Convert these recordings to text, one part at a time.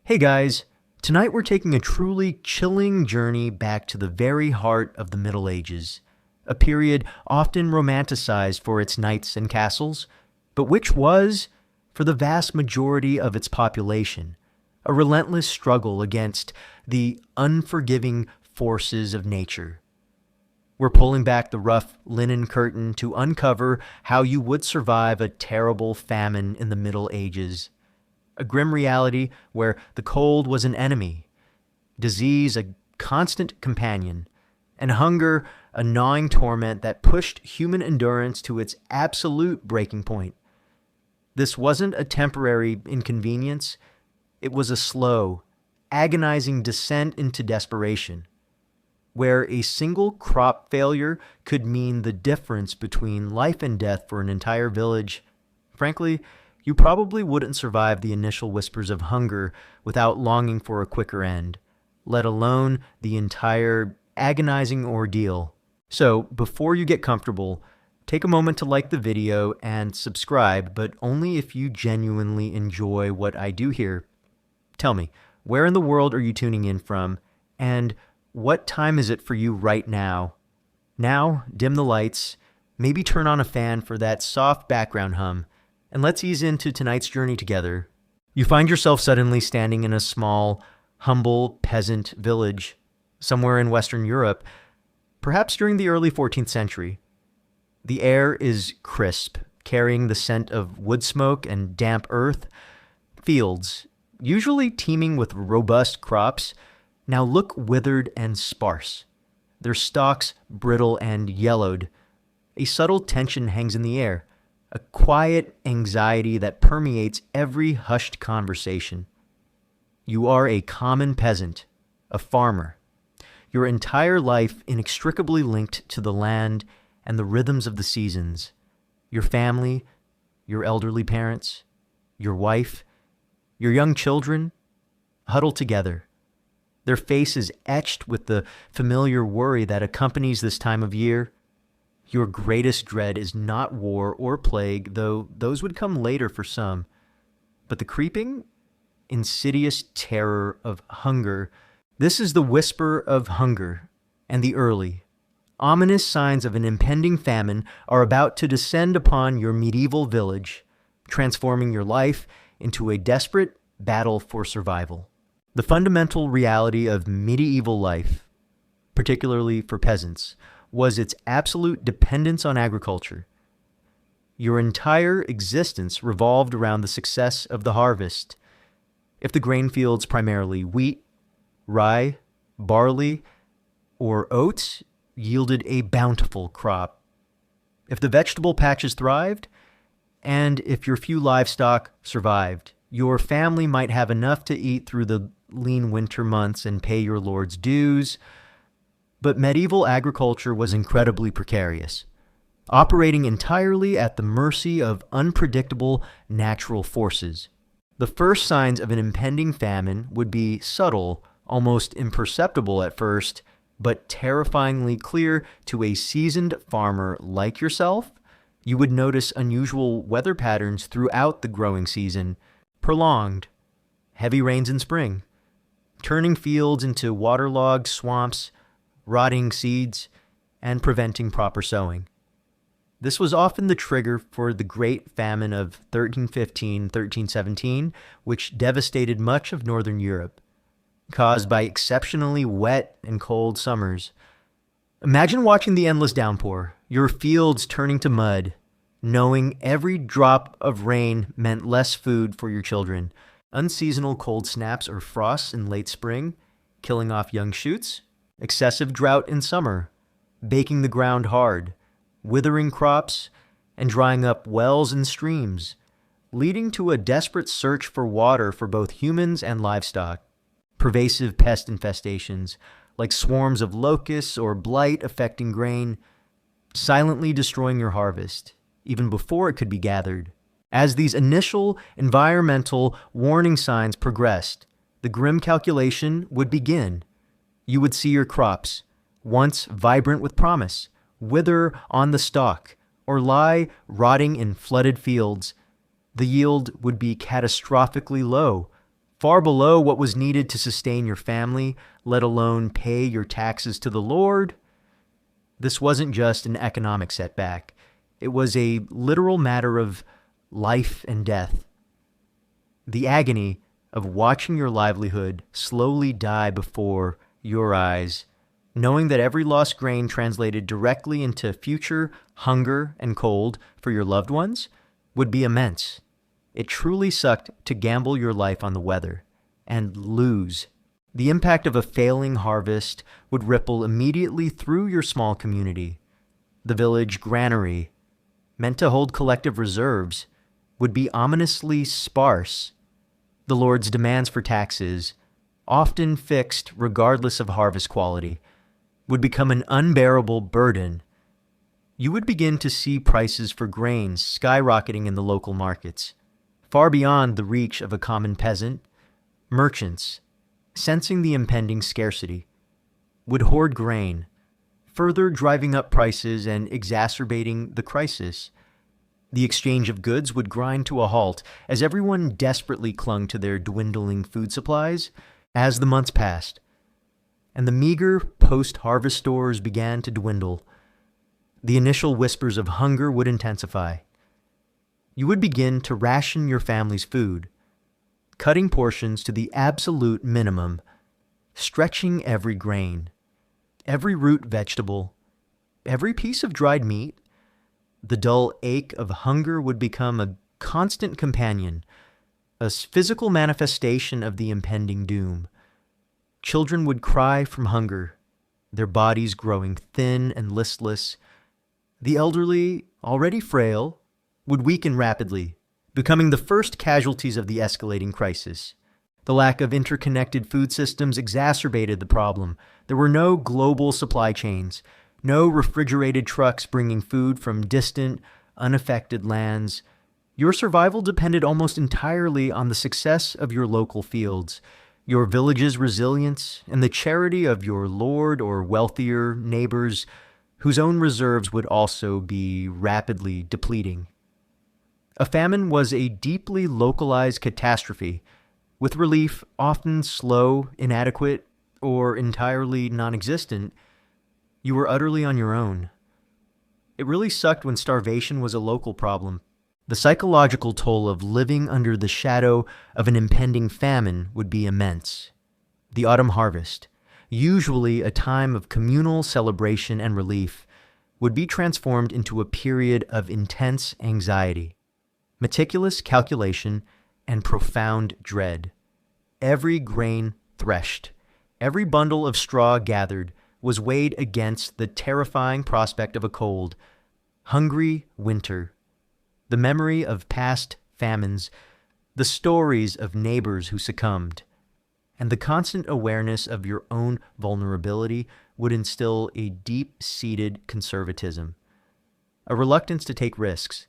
Hey guys, tonight we're taking a truly chilling journey back to the very heart of the Middle Ages, a period often romanticized for its knights and castles, but which was, for the vast majority of its population, a relentless struggle against the unforgiving forces of nature. We're pulling back the rough linen curtain to uncover how you would survive a terrible famine in the Middle Ages. A grim reality where the cold was an enemy, disease a constant companion, and hunger a gnawing torment that pushed human endurance to its absolute breaking point. This wasn't a temporary inconvenience, it was a slow, agonizing descent into desperation, where a single crop failure could mean the difference between life and death for an entire village. Frankly, you probably wouldn't survive the initial whispers of hunger without longing for a quicker end, let alone the entire agonizing ordeal. So, before you get comfortable, take a moment to like the video and subscribe, but only if you genuinely enjoy what I do here. Tell me, where in the world are you tuning in from, and what time is it for you right now? Now, dim the lights, maybe turn on a fan for that soft background hum, and let's ease into tonight's journey together. You find yourself suddenly standing in a small, humble peasant village somewhere in Western Europe, perhaps during the early 14th century. The air is crisp, carrying the scent of wood smoke and damp earth. Fields, usually teeming with robust crops, now look withered and sparse, their stalks brittle and yellowed. A subtle tension hangs in the air, a quiet anxiety that permeates every hushed conversation. You are a common peasant, a farmer, your entire life inextricably linked to the land and the rhythms of the seasons. Your family, your elderly parents, your wife, your young children, huddle together, their faces etched with the familiar worry that accompanies this time of year. Your greatest dread is not war or plague, though those would come later for some, but the creeping, insidious terror of hunger. This is the whisper of hunger, and the early, ominous signs of an impending famine are about to descend upon your medieval village, transforming your life into a desperate battle for survival. The fundamental reality of medieval life, particularly for peasants, was its absolute dependence on agriculture. Your entire existence revolved around the success of the harvest. If the grain fields, primarily wheat, rye, barley, or oats, yielded a bountiful crop. If the vegetable patches thrived, and if your few livestock survived, your family might have enough to eat through the lean winter months and pay your lord's dues. But medieval agriculture was incredibly precarious, operating entirely at the mercy of unpredictable natural forces. The first signs of an impending famine would be subtle, almost imperceptible at first, but terrifyingly clear to a seasoned farmer like yourself. You would notice unusual weather patterns throughout the growing season, prolonged, heavy rains in spring, turning fields into waterlogged swamps, rotting seeds, and preventing proper sowing. This was often the trigger for the Great Famine of 1315-1317, which devastated much of northern Europe, caused by exceptionally wet and cold summers. Imagine watching the endless downpour, your fields turning to mud, knowing every drop of rain meant less food for your children, unseasonal cold snaps or frosts in late spring, killing off young shoots, excessive drought in summer, baking the ground hard, withering crops, and drying up wells and streams, leading to a desperate search for water for both humans and livestock. Pervasive pest infestations, like swarms of locusts or blight affecting grain, silently destroying your harvest, even before it could be gathered. As these initial environmental warning signs progressed, the grim calculation would begin. You would see your crops, once vibrant with promise, wither on the stalk or lie rotting in flooded fields. The yield would be catastrophically low, far below what was needed to sustain your family, let alone pay your taxes to the Lord. This wasn't just an economic setback. It was a literal matter of life and death. The agony of watching your livelihood slowly die before your eyes, knowing that every lost grain translated directly into future hunger and cold for your loved ones, would be immense. It truly sucked to gamble your life on the weather and lose. The impact of a failing harvest would ripple immediately through your small community. The village granary, meant to hold collective reserves, would be ominously sparse. The Lord's demands for taxes, often fixed regardless of harvest quality, would become an unbearable burden. You would begin to see prices for grains skyrocketing in the local markets, far beyond the reach of a common peasant. Merchants, sensing the impending scarcity, would hoard grain, further driving up prices and exacerbating the crisis. The exchange of goods would grind to a halt as everyone desperately clung to their dwindling food supplies as the months passed, and the meager post-harvest stores began to dwindle. The initial whispers of hunger would intensify. You would begin to ration your family's food, cutting portions to the absolute minimum, stretching every grain, every root vegetable, every piece of dried meat. The dull ache of hunger would become a constant companion, a physical manifestation of the impending doom. Children would cry from hunger, their bodies growing thin and listless. The elderly, already frail, would weaken rapidly, becoming the first casualties of the escalating crisis. The lack of interconnected food systems exacerbated the problem. There were no global supply chains, no refrigerated trucks bringing food from distant, unaffected lands. Your survival depended almost entirely on the success of your local fields, your village's resilience, and the charity of your lord or wealthier neighbors, whose own reserves would also be rapidly depleting. A famine was a deeply localized catastrophe, with relief often slow, inadequate, or entirely non-existent. You were utterly on your own. It really sucked when starvation was a local problem. The psychological toll of living under the shadow of an impending famine would be immense. The autumn harvest, usually a time of communal celebration and relief, would be transformed into a period of intense anxiety, meticulous calculation, and profound dread. Every grain threshed, every bundle of straw gathered, was weighed against the terrifying prospect of a cold, hungry winter. The memory of past famines, the stories of neighbors who succumbed, and the constant awareness of your own vulnerability would instill a deep-seated conservatism, a reluctance to take risks,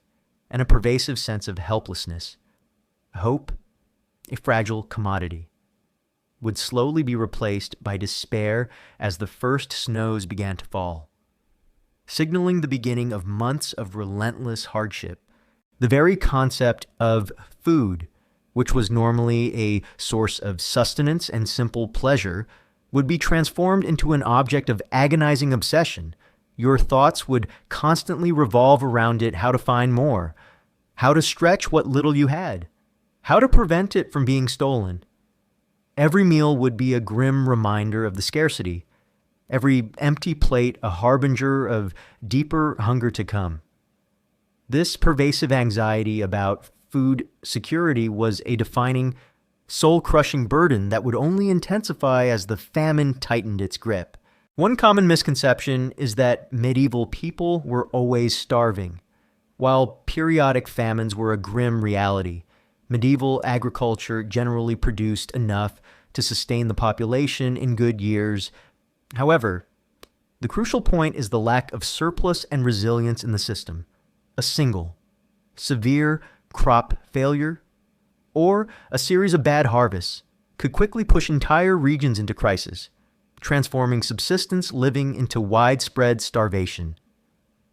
and a pervasive sense of helplessness. Hope, a fragile commodity, would slowly be replaced by despair as the first snows began to fall, signaling the beginning of months of relentless hardship. The very concept of food, which was normally a source of sustenance and simple pleasure, would be transformed into an object of agonizing obsession. Your thoughts would constantly revolve around it: how to find more, how to stretch what little you had, how to prevent it from being stolen. Every meal would be a grim reminder of the scarcity, every empty plate a harbinger of deeper hunger to come. This pervasive anxiety about food security was a defining, soul-crushing burden that would only intensify as the famine tightened its grip. One common misconception is that medieval people were always starving. While periodic famines were a grim reality, medieval agriculture generally produced enough to sustain the population in good years. However, the crucial point is the lack of surplus and resilience in the system. A single, severe crop failure, or a series of bad harvests could quickly push entire regions into crisis, transforming subsistence living into widespread starvation.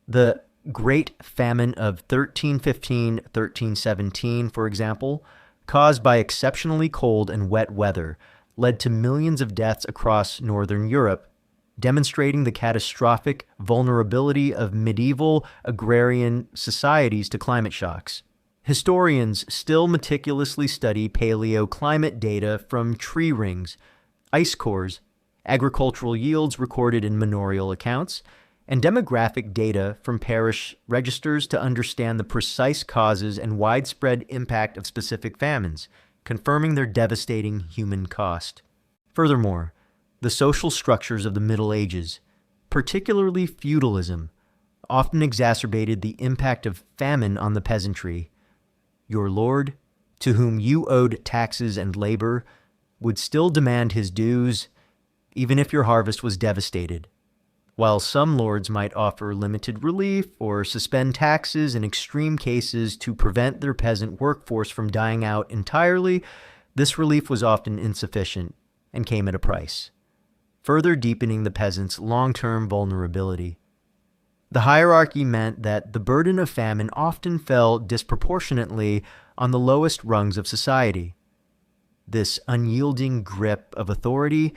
The Great Famine of 1315-1317, for example, caused by exceptionally cold and wet weather, led to millions of deaths across northern Europe, demonstrating the catastrophic vulnerability of medieval agrarian societies to climate shocks. Historians still meticulously study paleoclimate data from tree rings, ice cores, agricultural yields recorded in manorial accounts, and demographic data from parish registers to understand the precise causes and widespread impact of specific famines, confirming their devastating human cost. Furthermore, the social structures of the Middle Ages, particularly feudalism, often exacerbated the impact of famine on the peasantry. Your lord, to whom you owed taxes and labor, would still demand his dues, even if your harvest was devastated. While some lords might offer limited relief or suspend taxes in extreme cases to prevent their peasant workforce from dying out entirely, this relief was often insufficient and came at a price, further deepening the peasants' long-term vulnerability. The hierarchy meant that the burden of famine often fell disproportionately on the lowest rungs of society. This unyielding grip of authority,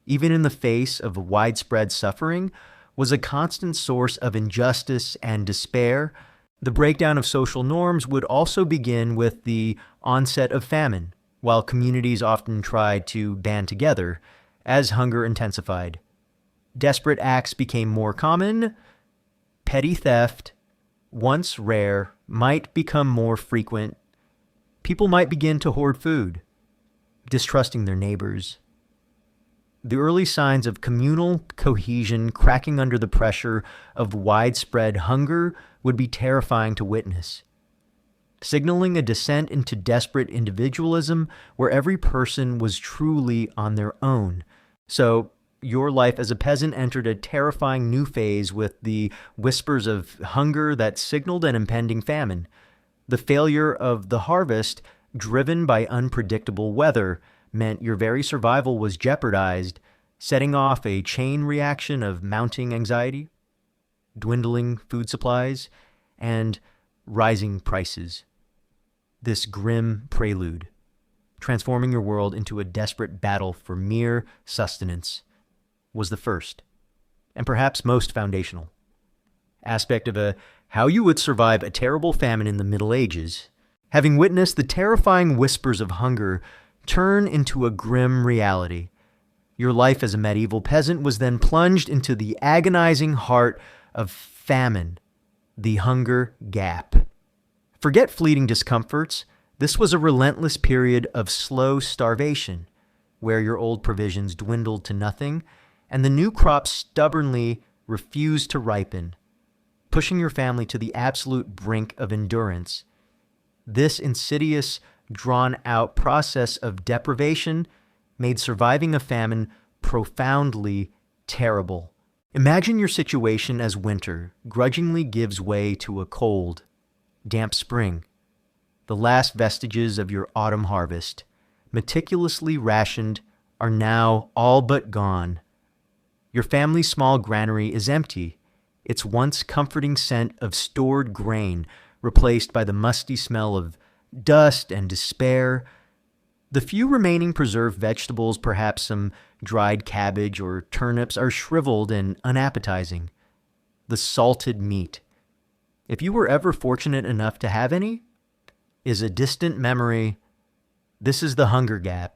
even in the face of widespread suffering, was a constant source of injustice and despair. The breakdown of social norms would also begin with the onset of famine, while communities often tried to band together as hunger intensified. Desperate acts became more common. Petty theft, once rare, might become more frequent. People might begin to hoard food, distrusting their neighbors. The early signs of communal cohesion cracking under the pressure of widespread hunger would be terrifying to witness, signaling a descent into desperate individualism where every person was truly on their own. So, your life as a peasant entered a terrifying new phase with the whispers of hunger that signaled an impending famine. The failure of the harvest, driven by unpredictable weather, meant your very survival was jeopardized, setting off a chain reaction of mounting anxiety, dwindling food supplies, and rising prices. This grim prelude, transforming your world into a desperate battle for mere sustenance, was the first, and perhaps most foundational, aspect of how you would survive a terrible famine in the Middle Ages. Having witnessed the terrifying whispers of hunger turn into a grim reality, your life as a medieval peasant was then plunged into the agonizing heart of famine, the hunger gap. Forget fleeting discomforts. This was a relentless period of slow starvation, where your old provisions dwindled to nothing, and the new crops stubbornly refused to ripen, pushing your family to the absolute brink of endurance. This insidious, drawn-out process of deprivation made surviving a famine profoundly terrible. Imagine your situation as winter grudgingly gives way to a cold, damp spring. The last vestiges of your autumn harvest, meticulously rationed, are now all but gone. Your family's small granary is empty, its once comforting scent of stored grain replaced by the musty smell of dust and despair. The few remaining preserved vegetables, perhaps some dried cabbage or turnips, are shriveled and unappetizing. The salted meat, if you were ever fortunate enough to have any, is a distant memory. This is the hunger gap,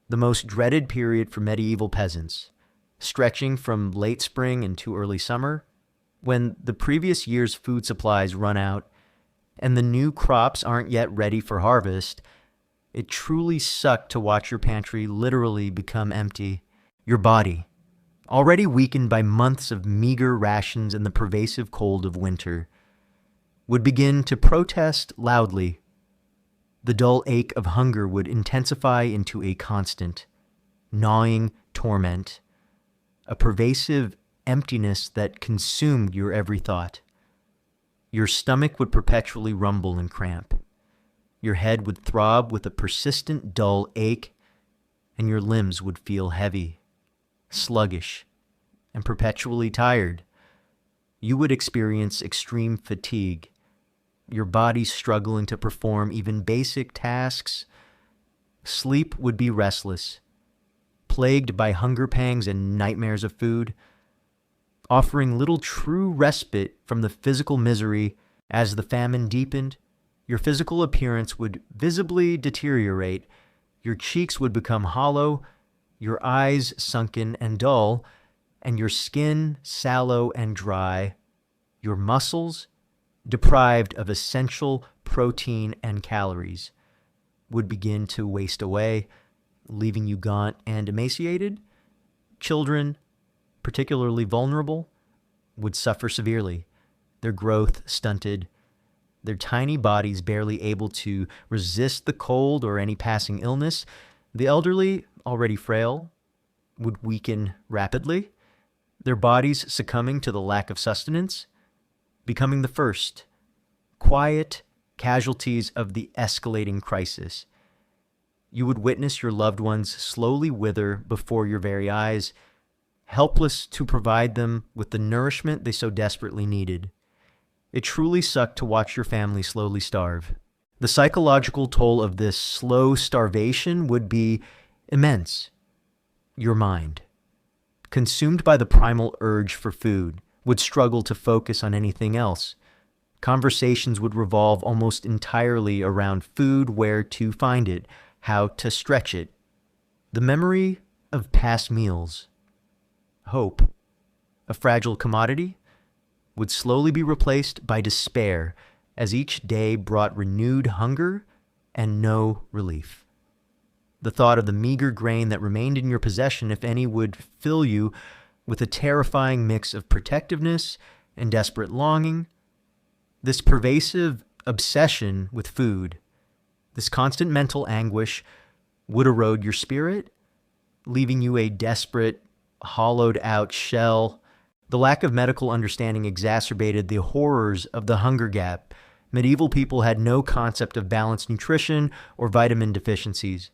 the most dreaded period for medieval peasants, stretching from late spring into early summer, when the previous year's food supplies run out and the new crops aren't yet ready for harvest. It truly sucked to watch your pantry literally become empty. Your body, already weakened by months of meager rations and the pervasive cold of winter, would begin to protest loudly. The dull ache of hunger would intensify into a constant, gnawing torment, a pervasive emptiness that consumed your every thought. Your stomach would perpetually rumble and cramp. Your head would throb with a persistent dull ache, and your limbs would feel heavy, sluggish, and perpetually tired. You would experience extreme fatigue, your body struggling to perform even basic tasks. Sleep would be restless, plagued by hunger pangs and nightmares of food, offering little true respite from the physical misery. As the famine deepened, your physical appearance would visibly deteriorate, your cheeks would become hollow, your eyes sunken and dull, and your skin sallow and dry, your muscles, deprived of essential protein and calories, would begin to waste away, leaving you gaunt and emaciated. Children, particularly vulnerable, would suffer severely, their growth stunted, their tiny bodies barely able to resist the cold or any passing illness. The elderly, already frail, would weaken rapidly, their bodies succumbing to the lack of sustenance, becoming the first, quiet casualties of the escalating crisis. You would witness your loved ones slowly wither before your very eyes, helpless to provide them with the nourishment they so desperately needed. It truly sucked to watch your family slowly starve. The psychological toll of this slow starvation would be immense. Your mind, consumed by the primal urge for food, would struggle to focus on anything else. Conversations would revolve almost entirely around food, where to find it, how to stretch it. The memory of past meals, hope, a fragile commodity, would slowly be replaced by despair as each day brought renewed hunger and no relief. The thought of the meager grain that remained in your possession, if any, would fill you with a terrifying mix of protectiveness and desperate longing. This pervasive obsession with food, this constant mental anguish, would erode your spirit, leaving you a desperate, hollowed-out shell. The lack of medical understanding exacerbated the horrors of the hunger gap. Medieval people had no concept of balanced nutrition or vitamin deficiencies.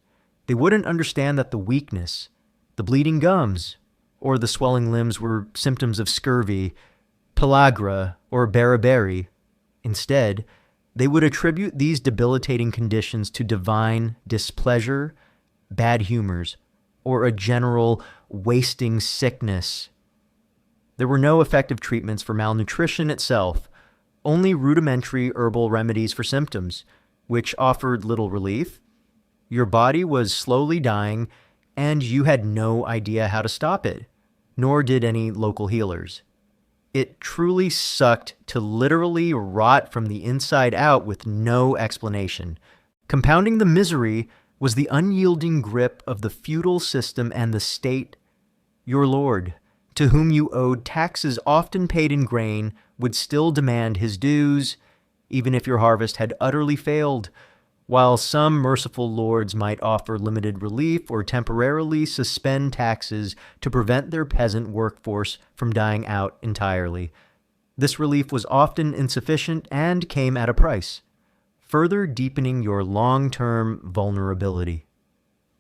They wouldn't understand that the weakness, the bleeding gums, or the swelling limbs were symptoms of scurvy, pellagra, or beriberi. Instead, they would attribute these debilitating conditions to divine displeasure, bad humors, or a general wasting sickness. There were no effective treatments for malnutrition itself, only rudimentary herbal remedies for symptoms, which offered little relief. Your body was slowly dying, and you had no idea how to stop it, nor did any local healers. It truly sucked to literally rot from the inside out with no explanation. Compounding the misery was the unyielding grip of the feudal system and the state. Your lord, to whom you owed taxes often paid in grain, would still demand his dues, even if your harvest had utterly failed, while some merciful lords might offer limited relief or temporarily suspend taxes to prevent their peasant workforce from dying out entirely. This relief was often insufficient and came at a price, further deepening your long-term vulnerability.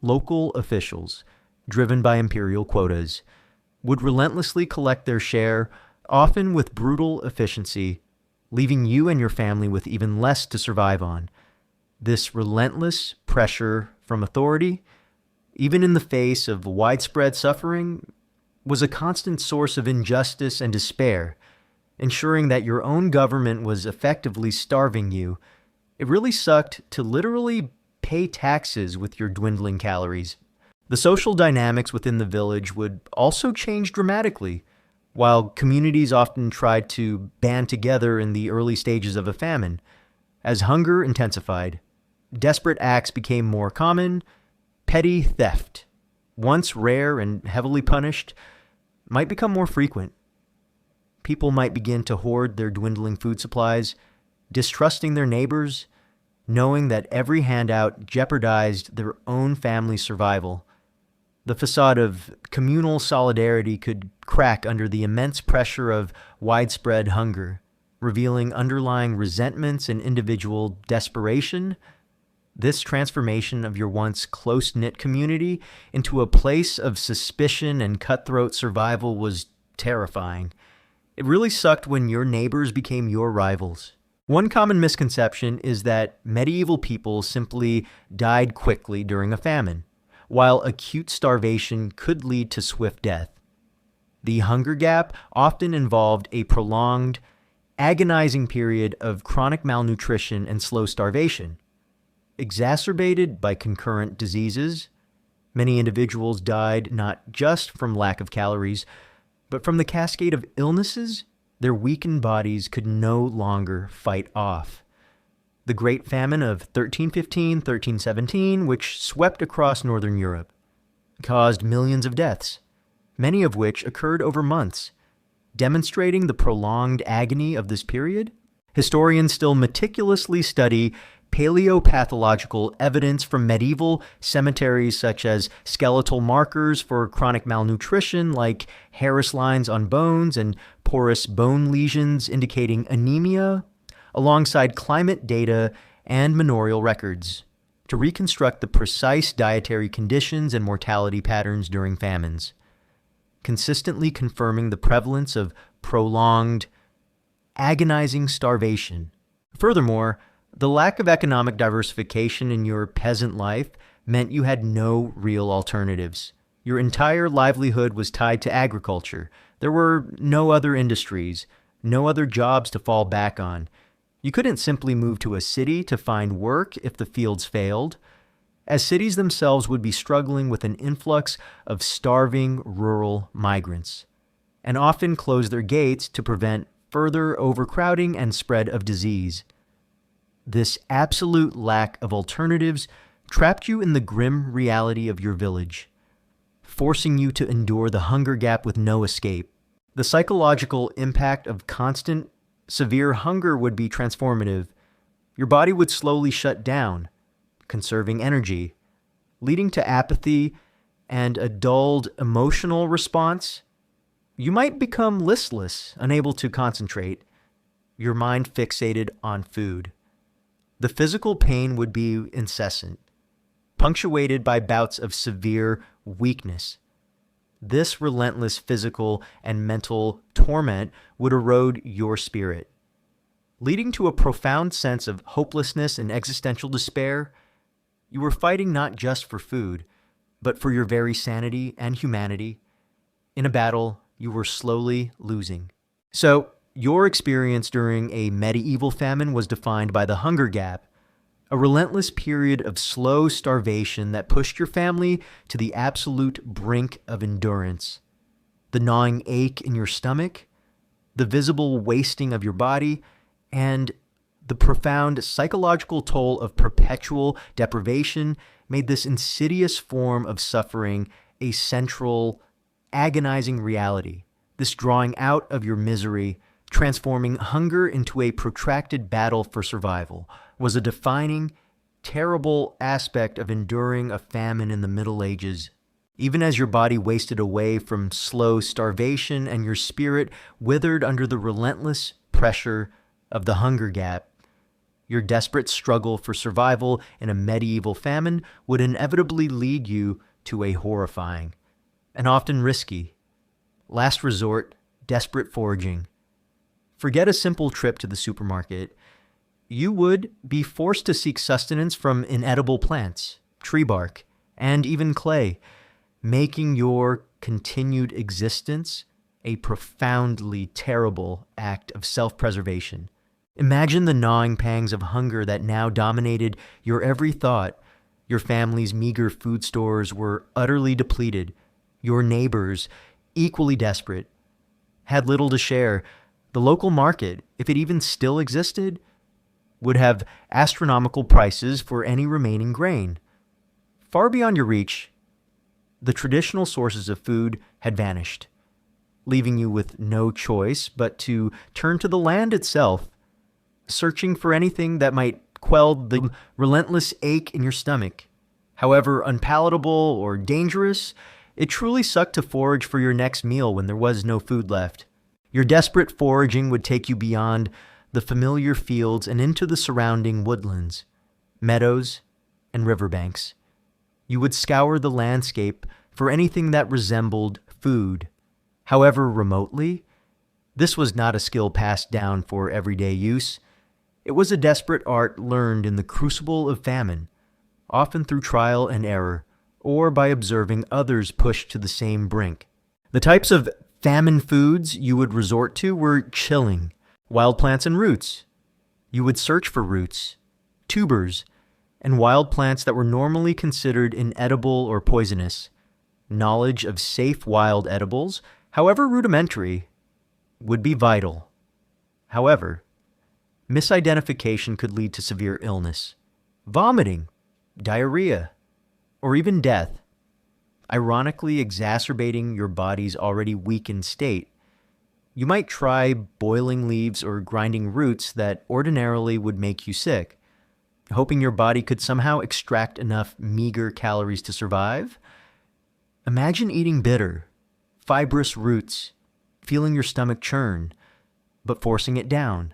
Local officials, driven by imperial quotas, would relentlessly collect their share, often with brutal efficiency, leaving you and your family with even less to survive on. This relentless pressure from authority, even in the face of widespread suffering, was a constant source of injustice and despair, ensuring that your own government was effectively starving you. It really sucked to literally pay taxes with your dwindling calories. The social dynamics within the village would also change dramatically. While communities often tried to band together in the early stages of a famine, as hunger intensified, desperate acts became more common. Petty theft, once rare and heavily punished, might become more frequent. People might begin to hoard their dwindling food supplies, distrusting their neighbors, knowing that every handout jeopardized their own family's survival. The facade of communal solidarity could crack under the immense pressure of widespread hunger, revealing underlying resentments and individual desperation. This transformation of your once close-knit community into a place of suspicion and cutthroat survival was terrifying. It really sucked when your neighbors became your rivals, One common misconception is that medieval people simply died quickly during a famine, while acute starvation could lead to swift death. The hunger gap often involved a prolonged, agonizing period of chronic malnutrition and slow starvation. Exacerbated by concurrent diseases, many individuals died not just from lack of calories, but from the cascade of illnesses their weakened bodies could no longer fight off. The Great Famine of 1315-1317, which swept across northern Europe, caused millions of deaths, many of which occurred over months. Demonstrating the prolonged agony of this period, historians still meticulously study paleopathological evidence from medieval cemeteries, such as skeletal markers for chronic malnutrition like Harris lines on bones and porous bone lesions indicating anemia, alongside climate data and manorial records, to reconstruct the precise dietary conditions and mortality patterns during famines, consistently confirming the prevalence of prolonged, agonizing starvation. Furthermore, the lack of economic diversification in your peasant life meant you had no real alternatives. Your entire livelihood was tied to agriculture. There were no other industries, no other jobs to fall back on. You couldn't simply move to a city to find work if the fields failed, as cities themselves would be struggling with an influx of starving rural migrants, and often close their gates to prevent further overcrowding and spread of disease. This absolute lack of alternatives trapped you in the grim reality of your village, forcing you to endure the hunger gap with no escape. The psychological impact of constant, severe hunger would be transformative. Your body would slowly shut down, conserving energy, leading to apathy and a dulled emotional response. You might become listless, unable to concentrate, your mind fixated on food. The physical pain would be incessant, punctuated by bouts of severe weakness. This relentless physical and mental torment would erode your spirit, leading to a profound sense of hopelessness and existential despair. You were fighting not just for food, but for your very sanity and humanity, in a battle you were slowly losing. So, your experience during a medieval famine was defined by the hunger gap, a relentless period of slow starvation that pushed your family to the absolute brink of endurance. The gnawing ache in your stomach, the visible wasting of your body, and the profound psychological toll of perpetual deprivation made this insidious form of suffering a central, agonizing reality. This drawing out of your misery, transforming hunger into a protracted battle for survival, was a defining, terrible aspect of enduring a famine in the Middle Ages. Even as your body wasted away from slow starvation and your spirit withered under the relentless pressure of the hunger gap, your desperate struggle for survival in a medieval famine would inevitably lead you to a horrifying, and often risky, last resort, desperate foraging. Forget a simple trip to the supermarket. You would be forced to seek sustenance from inedible plants, tree bark, and even clay, making your continued existence a profoundly terrible act of self-preservation. Imagine the gnawing pangs of hunger that now dominated your every thought. Your family's meager food stores were utterly depleted. Your neighbors, equally desperate, had little to share. The local market, if it even still existed, would have astronomical prices for any remaining grain. Far beyond your reach, the traditional sources of food had vanished, leaving you with no choice but to turn to the land itself, searching for anything that might quell the relentless ache in your stomach. However unpalatable or dangerous, it truly sucked to forage for your next meal when there was no food left. Your desperate foraging would take you beyond the familiar fields and into the surrounding woodlands, meadows, and riverbanks. You would scour the landscape for anything that resembled food. However remotely, this was not a skill passed down for everyday use. It was a desperate art learned in the crucible of famine, often through trial and error, or by observing others pushed to the same brink. The types of famine foods you would resort to were chilling, wild plants and roots. You would search for roots, tubers, and wild plants that were normally considered inedible or poisonous. Knowledge of safe wild edibles, however rudimentary, would be vital. However, misidentification could lead to severe illness, vomiting, diarrhea, or even death, ironically exacerbating your body's already weakened state. You might try boiling leaves or grinding roots that ordinarily would make you sick, hoping your body could somehow extract enough meager calories to survive. Imagine eating bitter, fibrous roots, feeling your stomach churn, but forcing it down,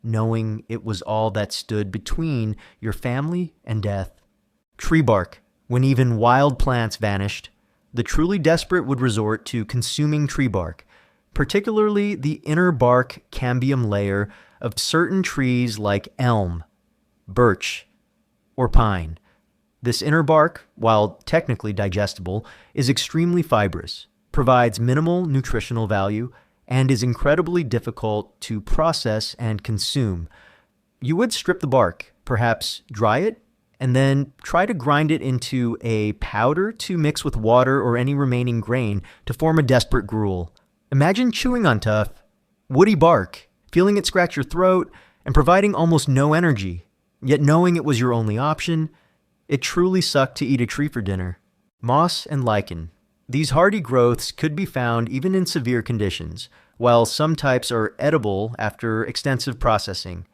knowing it was all that stood between your family and death. Tree bark. When even wild plants vanished, the truly desperate would resort to consuming tree bark, particularly the inner bark cambium layer of certain trees like elm, birch, or pine. This inner bark, while technically digestible, is extremely fibrous, provides minimal nutritional value, and is incredibly difficult to process and consume. You would strip the bark, perhaps dry it, and then try to grind it into a powder to mix with water or any remaining grain to form a desperate gruel. Imagine chewing on tough, woody bark, feeling it scratch your throat, and providing almost no energy, yet knowing it was your only option. It truly sucked to eat a tree for dinner. Moss and lichen. These hardy growths could be found even in severe conditions, while some types are edible after extensive processing.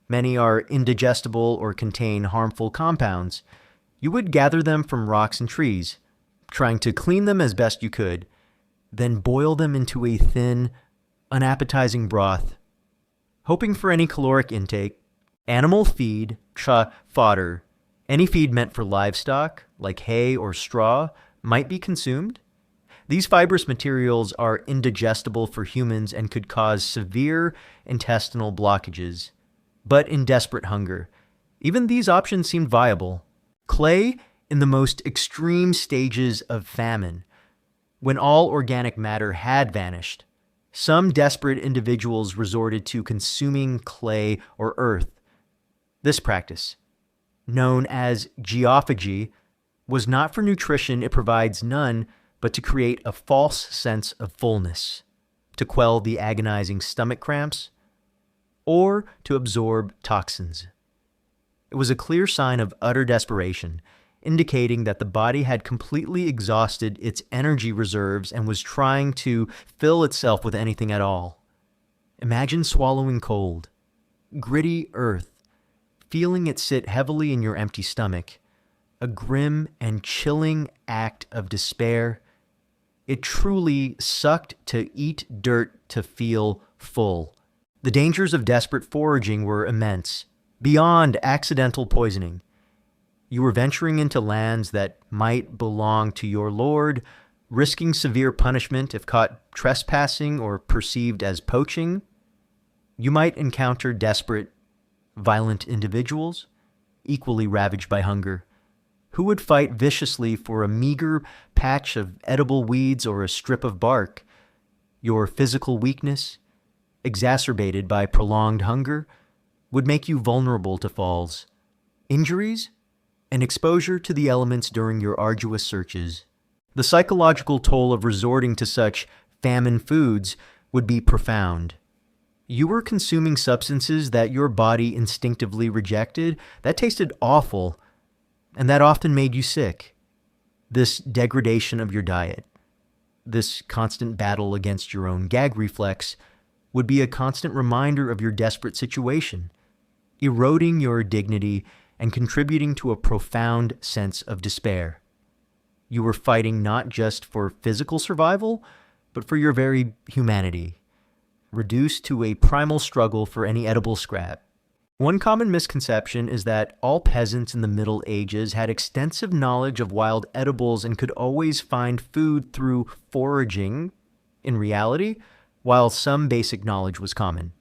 Many are indigestible or contain harmful compounds. You would gather them from rocks and trees, trying to clean them as best you could, then boil them into a thin, unappetizing broth, hoping for any caloric intake. Animal feed, fodder, any feed meant for livestock, like hay or straw, might be consumed. These fibrous materials are indigestible for humans and could cause severe intestinal blockages. But in desperate hunger, even these options seemed viable. Clay in the most extreme stages of famine, when all organic matter had vanished. Some desperate individuals resorted to consuming clay or earth. This practice, known as geophagy, was not for nutrition. It provides none, but to create a false sense of fullness, to quell the agonizing stomach cramps, or to absorb toxins. It was a clear sign of utter desperation, indicating that the body had completely exhausted its energy reserves and was trying to fill itself with anything at all. Imagine swallowing cold, gritty earth, feeling it sit heavily in your empty stomach, a grim and chilling act of despair. It truly sucked to eat dirt to feel full. The dangers of desperate foraging were immense, beyond accidental poisoning. You were venturing into lands that might belong to your lord, risking severe punishment if caught trespassing or perceived as poaching. You might encounter desperate, violent individuals, equally ravaged by hunger, who would fight viciously for a meager patch of edible weeds or a strip of bark. Your physical weakness, exacerbated by prolonged hunger, would make you vulnerable to falls, injuries, and exposure to the elements during your arduous searches. The psychological toll of resorting to such famine foods would be profound. You were consuming substances that your body instinctively rejected, that tasted awful, and that often made you sick. This degradation of your diet, this constant battle against your own gag reflex, would be a constant reminder of your desperate situation, eroding your dignity and contributing to a profound sense of despair. You were fighting not just for physical survival, but for your very humanity, reduced to a primal struggle for any edible scrap. One common misconception is that all peasants in the Middle Ages had extensive knowledge of wild edibles and could always find food through foraging. In reality, while some basic knowledge was common,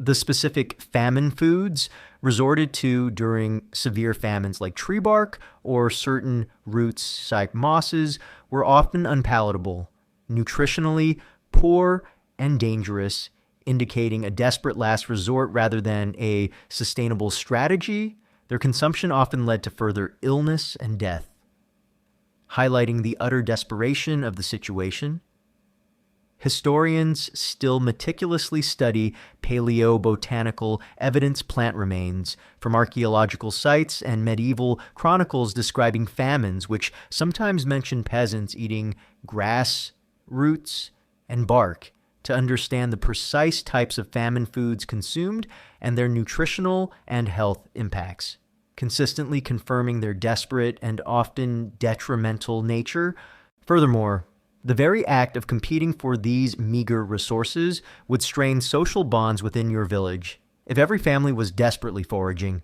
The specific famine foods resorted to during severe famines like tree bark or certain roots like mosses were often unpalatable, nutritionally poor, and dangerous, indicating a desperate last resort rather than a sustainable strategy. Their consumption often led to further illness and death, highlighting the utter desperation of the situation. Historians still meticulously study paleobotanical evidence plant remains from archaeological sites and medieval chronicles describing famines, which sometimes mention peasants eating grass, roots, and bark, to understand the precise types of famine foods consumed and their nutritional and health impacts, consistently confirming their desperate and often detrimental nature. Furthermore, the very act of competing for these meager resources would strain social bonds within your village. If every family was desperately foraging,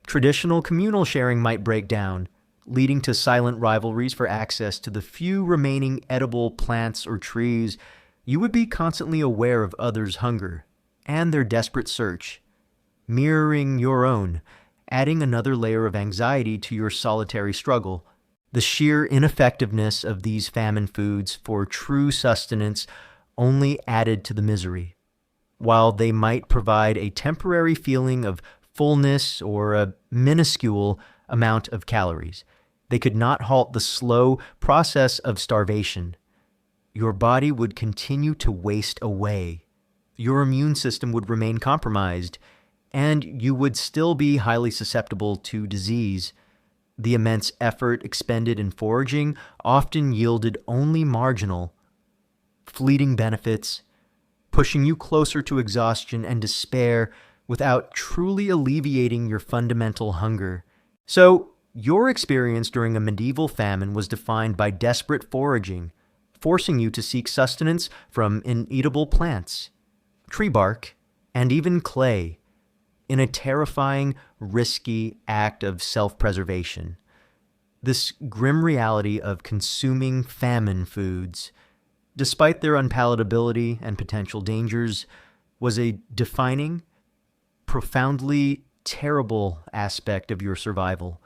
traditional communal sharing might break down, leading to silent rivalries for access to the few remaining edible plants or trees. You would be constantly aware of others' hunger and their desperate search, mirroring your own, adding another layer of anxiety to your solitary struggle. The sheer ineffectiveness of these famine foods for true sustenance only added to the misery. While they might provide a temporary feeling of fullness or a minuscule amount of calories, they could not halt the slow process of starvation. Your body would continue to waste away. Your immune system would remain compromised, and you would still be highly susceptible to disease. The immense effort expended in foraging often yielded only marginal, fleeting benefits, pushing you closer to exhaustion and despair without truly alleviating your fundamental hunger. So, your experience during a medieval famine was defined by desperate foraging, forcing you to seek sustenance from ineatable plants, tree bark, and even clay, in a terrifying, risky act of self-preservation. This grim reality of consuming famine foods, despite their unpalatability and potential dangers, was a defining, profoundly terrible aspect of your survival,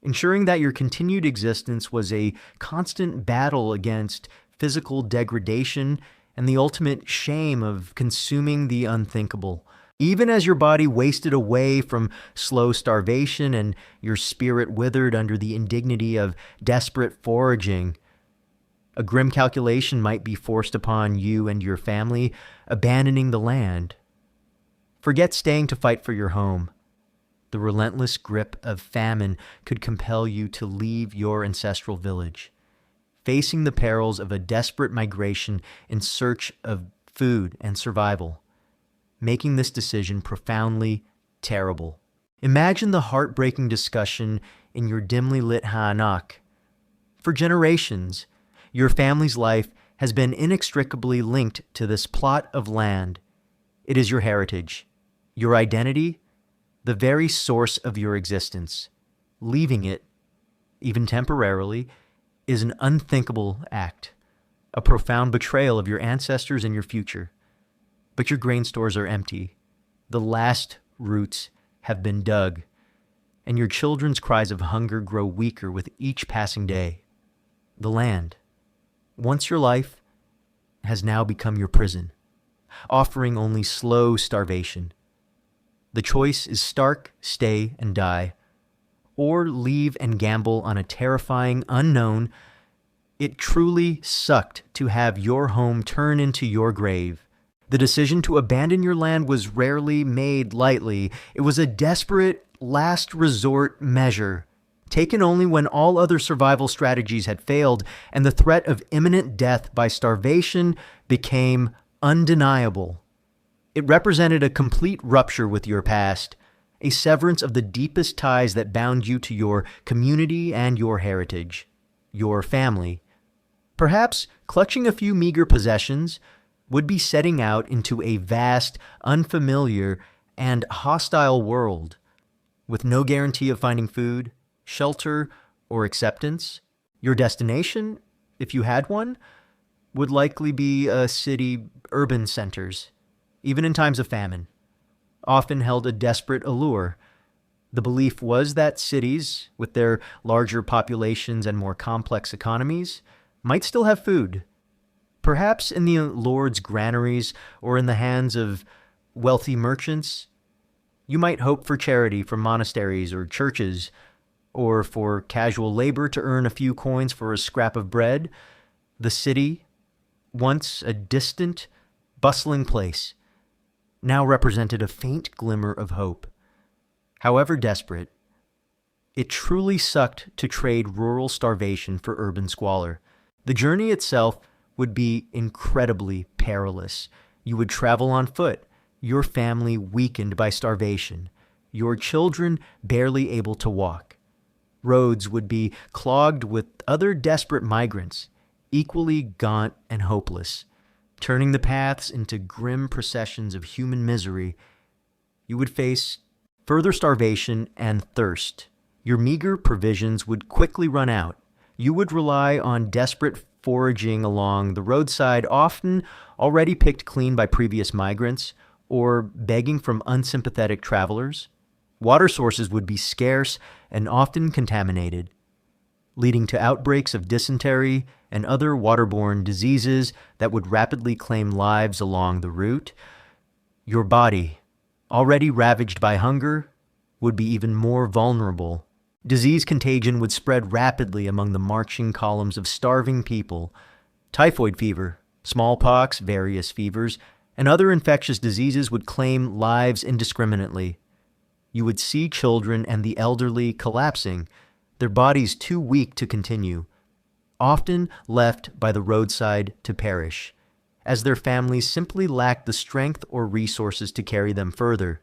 ensuring that your continued existence was a constant battle against physical degradation and the ultimate shame of consuming the unthinkable. Even as your body wasted away from slow starvation and your spirit withered under the indignity of desperate foraging, a grim calculation might be forced upon you and your family, abandoning the land. Forget staying to fight for your home. The relentless grip of famine could compel you to leave your ancestral village, facing the perils of a desperate migration in search of food and survival, making this decision profoundly terrible. Imagine the heartbreaking discussion in your dimly lit ha'anak. For generations, your family's life has been inextricably linked to this plot of land. It is your heritage, your identity, the very source of your existence. Leaving it, even temporarily, is an unthinkable act, a profound betrayal of your ancestors and your future. But your grain stores are empty. The last roots have been dug, and your children's cries of hunger grow weaker with each passing day. The land, once your life, has now become your prison, offering only slow starvation. The choice is stark, stay, and die, or leave and gamble on a terrifying unknown. It truly sucked to have your home turn into your grave. The decision to abandon your land was rarely made lightly. It was a desperate, last resort measure, taken only when all other survival strategies had failed and the threat of imminent death by starvation became undeniable. It represented a complete rupture with your past, a severance of the deepest ties that bound you to your community and your heritage, your family. Perhaps clutching a few meager possessions would be setting out into a vast, unfamiliar, and hostile world, with no guarantee of finding food, shelter, or acceptance. Your destination, if you had one, would likely be city urban centers, even in times of famine. often held a desperate allure. The belief was that cities, with their larger populations and more complex economies, might still have food. Perhaps in the lord's granaries or in the hands of wealthy merchants. You might hope for charity from monasteries or churches, or for casual labor to earn a few coins for a scrap of bread. The city, once a distant, bustling place, now represented a faint glimmer of hope. However desperate, it truly sucked to trade rural starvation for urban squalor. The journey itself would be incredibly perilous. You would travel on foot, your family weakened by starvation, your children barely able to walk. Roads would be clogged with other desperate migrants, equally gaunt and hopeless, turning the paths into grim processions of human misery. You would face further starvation and thirst. Your meager provisions would quickly run out. You would rely on desperate foraging along the roadside, often already picked clean by previous migrants, or begging from unsympathetic travelers. Water sources would be scarce and often contaminated, leading to outbreaks of dysentery and other waterborne diseases that would rapidly claim lives along the route. Your body, already ravaged by hunger, would be even more vulnerable. Disease contagion would spread rapidly among the marching columns of starving people. Typhoid fever, smallpox, various fevers, and other infectious diseases would claim lives indiscriminately. You would see children and the elderly collapsing, their bodies too weak to continue, often left by the roadside to perish, as their families simply lacked the strength or resources to carry them further.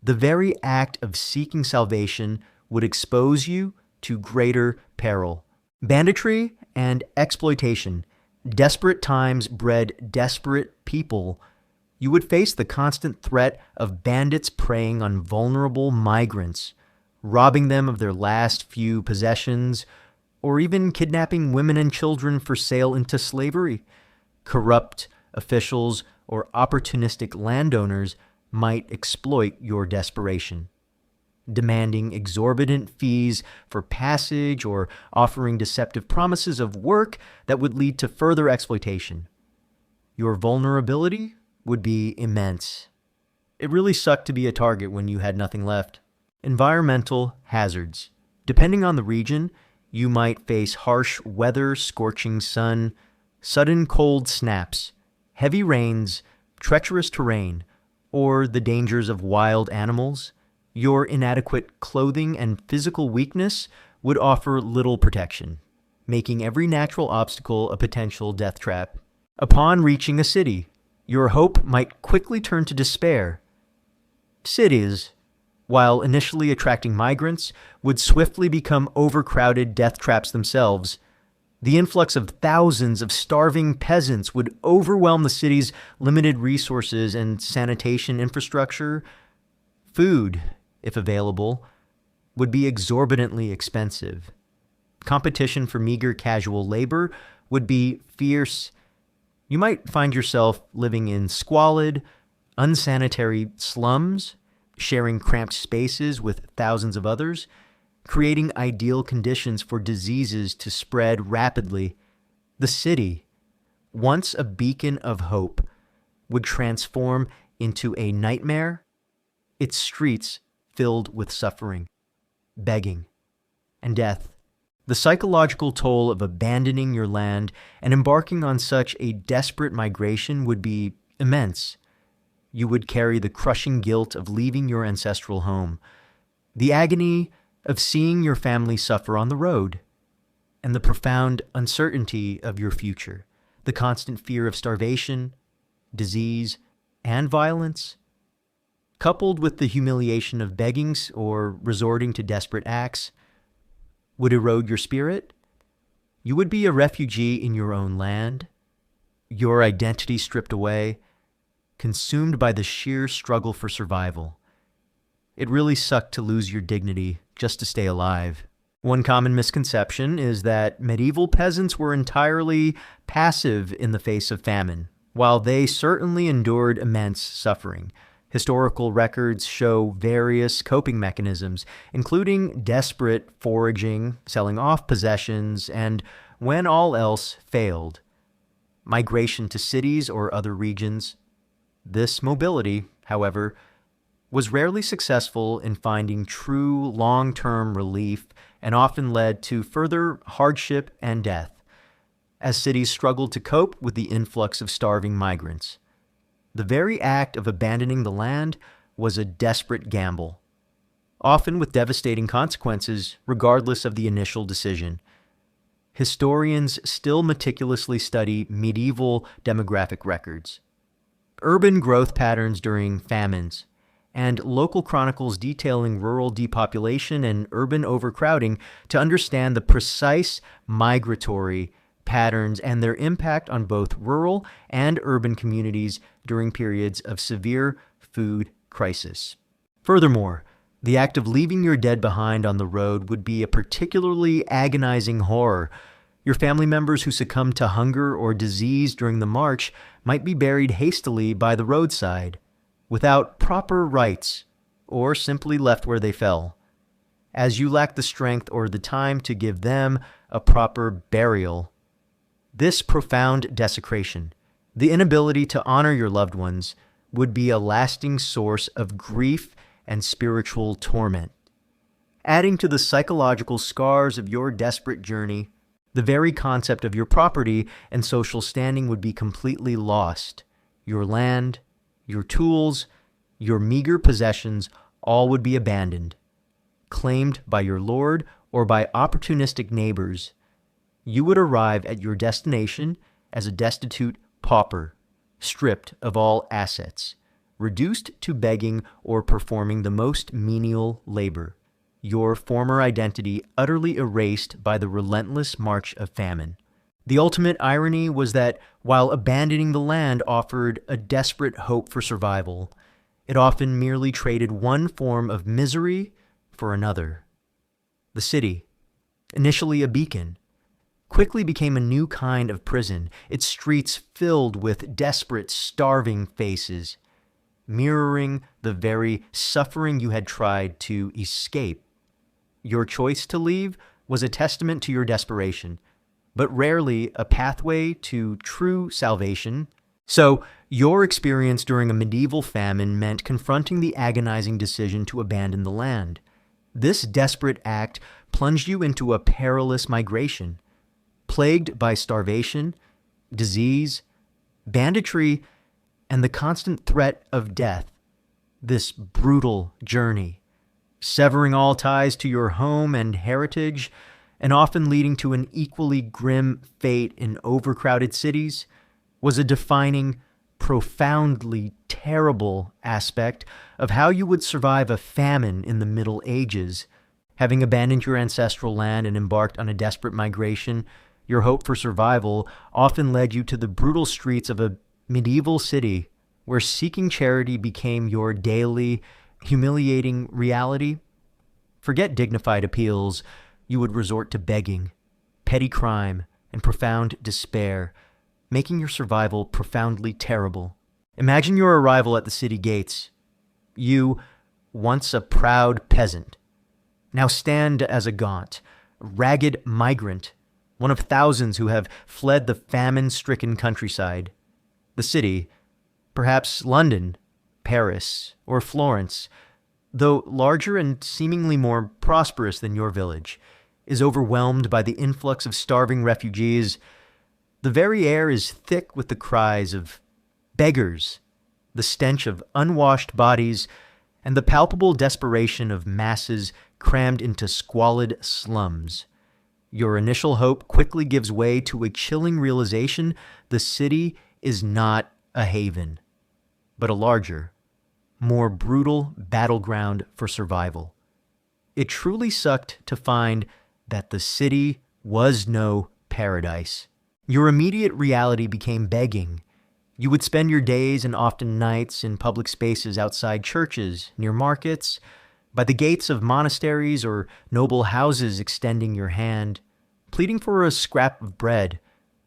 The very act of seeking salvation would expose you to greater peril. Banditry and exploitation. Desperate times bred desperate people. You would face the constant threat of bandits preying on vulnerable migrants, robbing them of their last few possessions, or even kidnapping women and children for sale into slavery. Corrupt officials or opportunistic landowners might exploit your desperation, demanding exorbitant fees for passage or offering deceptive promises of work that would lead to further exploitation. Your vulnerability would be immense. It really sucked to be a target when you had nothing left. Environmental hazards. Depending on the region, you might face harsh weather, scorching sun, sudden cold snaps, heavy rains, treacherous terrain, or the dangers of wild animals. Your inadequate clothing and physical weakness would offer little protection, making every natural obstacle a potential death trap. Upon reaching a city, your hope might quickly turn to despair. Cities, while initially attracting migrants, would swiftly become overcrowded death traps themselves. The influx of thousands of starving peasants would overwhelm the city's limited resources and sanitation infrastructure. Food, if available, would be exorbitantly expensive. Competition for meager casual labor would be fierce. You might find yourself living in squalid, unsanitary slums, sharing cramped spaces with thousands of others, creating ideal conditions for diseases to spread rapidly. The city, once a beacon of hope, would transform into a nightmare, its streets filled with suffering, begging, and death. The psychological toll of abandoning your land and embarking on such a desperate migration would be immense. You would carry the crushing guilt of leaving your ancestral home, the agony of seeing your family suffer on the road, and the profound uncertainty of your future, the constant fear of starvation, disease, and violence, coupled with the humiliation of begging or resorting to desperate acts, would erode your spirit. You would be a refugee in your own land, your identity stripped away, consumed by the sheer struggle for survival. It really sucked to lose your dignity just to stay alive. One common misconception is that medieval peasants were entirely passive in the face of famine. While they certainly endured immense suffering, Historical records show various coping mechanisms, including desperate foraging, selling off possessions, and, when all else failed, migration to cities or other regions. This mobility, however, was rarely successful in finding true long-term relief and often led to further hardship and death, as cities struggled to cope with the influx of starving migrants. The very act of abandoning the land was a desperate gamble, often with devastating consequences regardless of the initial decision. Historians still meticulously study medieval demographic records, urban growth patterns during famines, and local chronicles detailing rural depopulation and urban overcrowding to understand the precise migratory patterns and their impact on both rural and urban communities during periods of severe food crisis. Furthermore, the act of leaving your dead behind on the road would be a particularly agonizing horror. Your family members who succumbed to hunger or disease during the march might be buried hastily by the roadside, without proper rites, or simply left where they fell, as you lack the strength or the time to give them a proper burial. This profound desecration, the inability to honor your loved ones, would be a lasting source of grief and spiritual torment. Adding to the psychological scars of your desperate journey, the very concept of your property and social standing would be completely lost. Your land, your tools, your meager possessions, all would be abandoned, claimed by your lord or by opportunistic neighbors. You would arrive at your destination as a destitute pauper, stripped of all assets, reduced to begging or performing the most menial labor, your former identity utterly erased by the relentless march of famine. The ultimate irony was that while abandoning the land offered a desperate hope for survival, it often merely traded one form of misery for another. The city, initially a beacon, quickly became a new kind of prison, its streets filled with desperate, starving faces, mirroring the very suffering you had tried to escape. Your choice to leave was a testament to your desperation, but rarely a pathway to true salvation. So, your experience during a medieval famine meant confronting the agonizing decision to abandon the land. This desperate act plunged you into a perilous migration, plagued by starvation, disease, banditry, and the constant threat of death. This brutal journey, severing all ties to your home and heritage, and often leading to an equally grim fate in overcrowded cities, was a defining, profoundly terrible aspect of how you would survive a famine in the Middle Ages. Having abandoned your ancestral land and embarked on a desperate migration, your hope for survival often led you to the brutal streets of a medieval city where seeking charity became your daily, humiliating reality. Forget dignified appeals. You would resort to begging, petty crime, and profound despair, making your survival profoundly terrible. Imagine your arrival at the city gates. You, once a proud peasant, now stand as a gaunt, ragged migrant, one of thousands who have fled the famine-stricken countryside. The city, perhaps London, Paris, or Florence, though larger and seemingly more prosperous than your village, is overwhelmed by the influx of starving refugees. The very air is thick with the cries of beggars, the stench of unwashed bodies, and the palpable desperation of masses crammed into squalid slums. Your initial hope quickly gives way to a chilling realization: the city is not a haven, but a larger, more brutal battleground for survival. It truly sucked to find that the city was no paradise. Your immediate reality became begging. You would spend your days and often nights in public spaces outside churches, near markets, by the gates of monasteries or noble houses, extending your hand, pleading for a scrap of bread,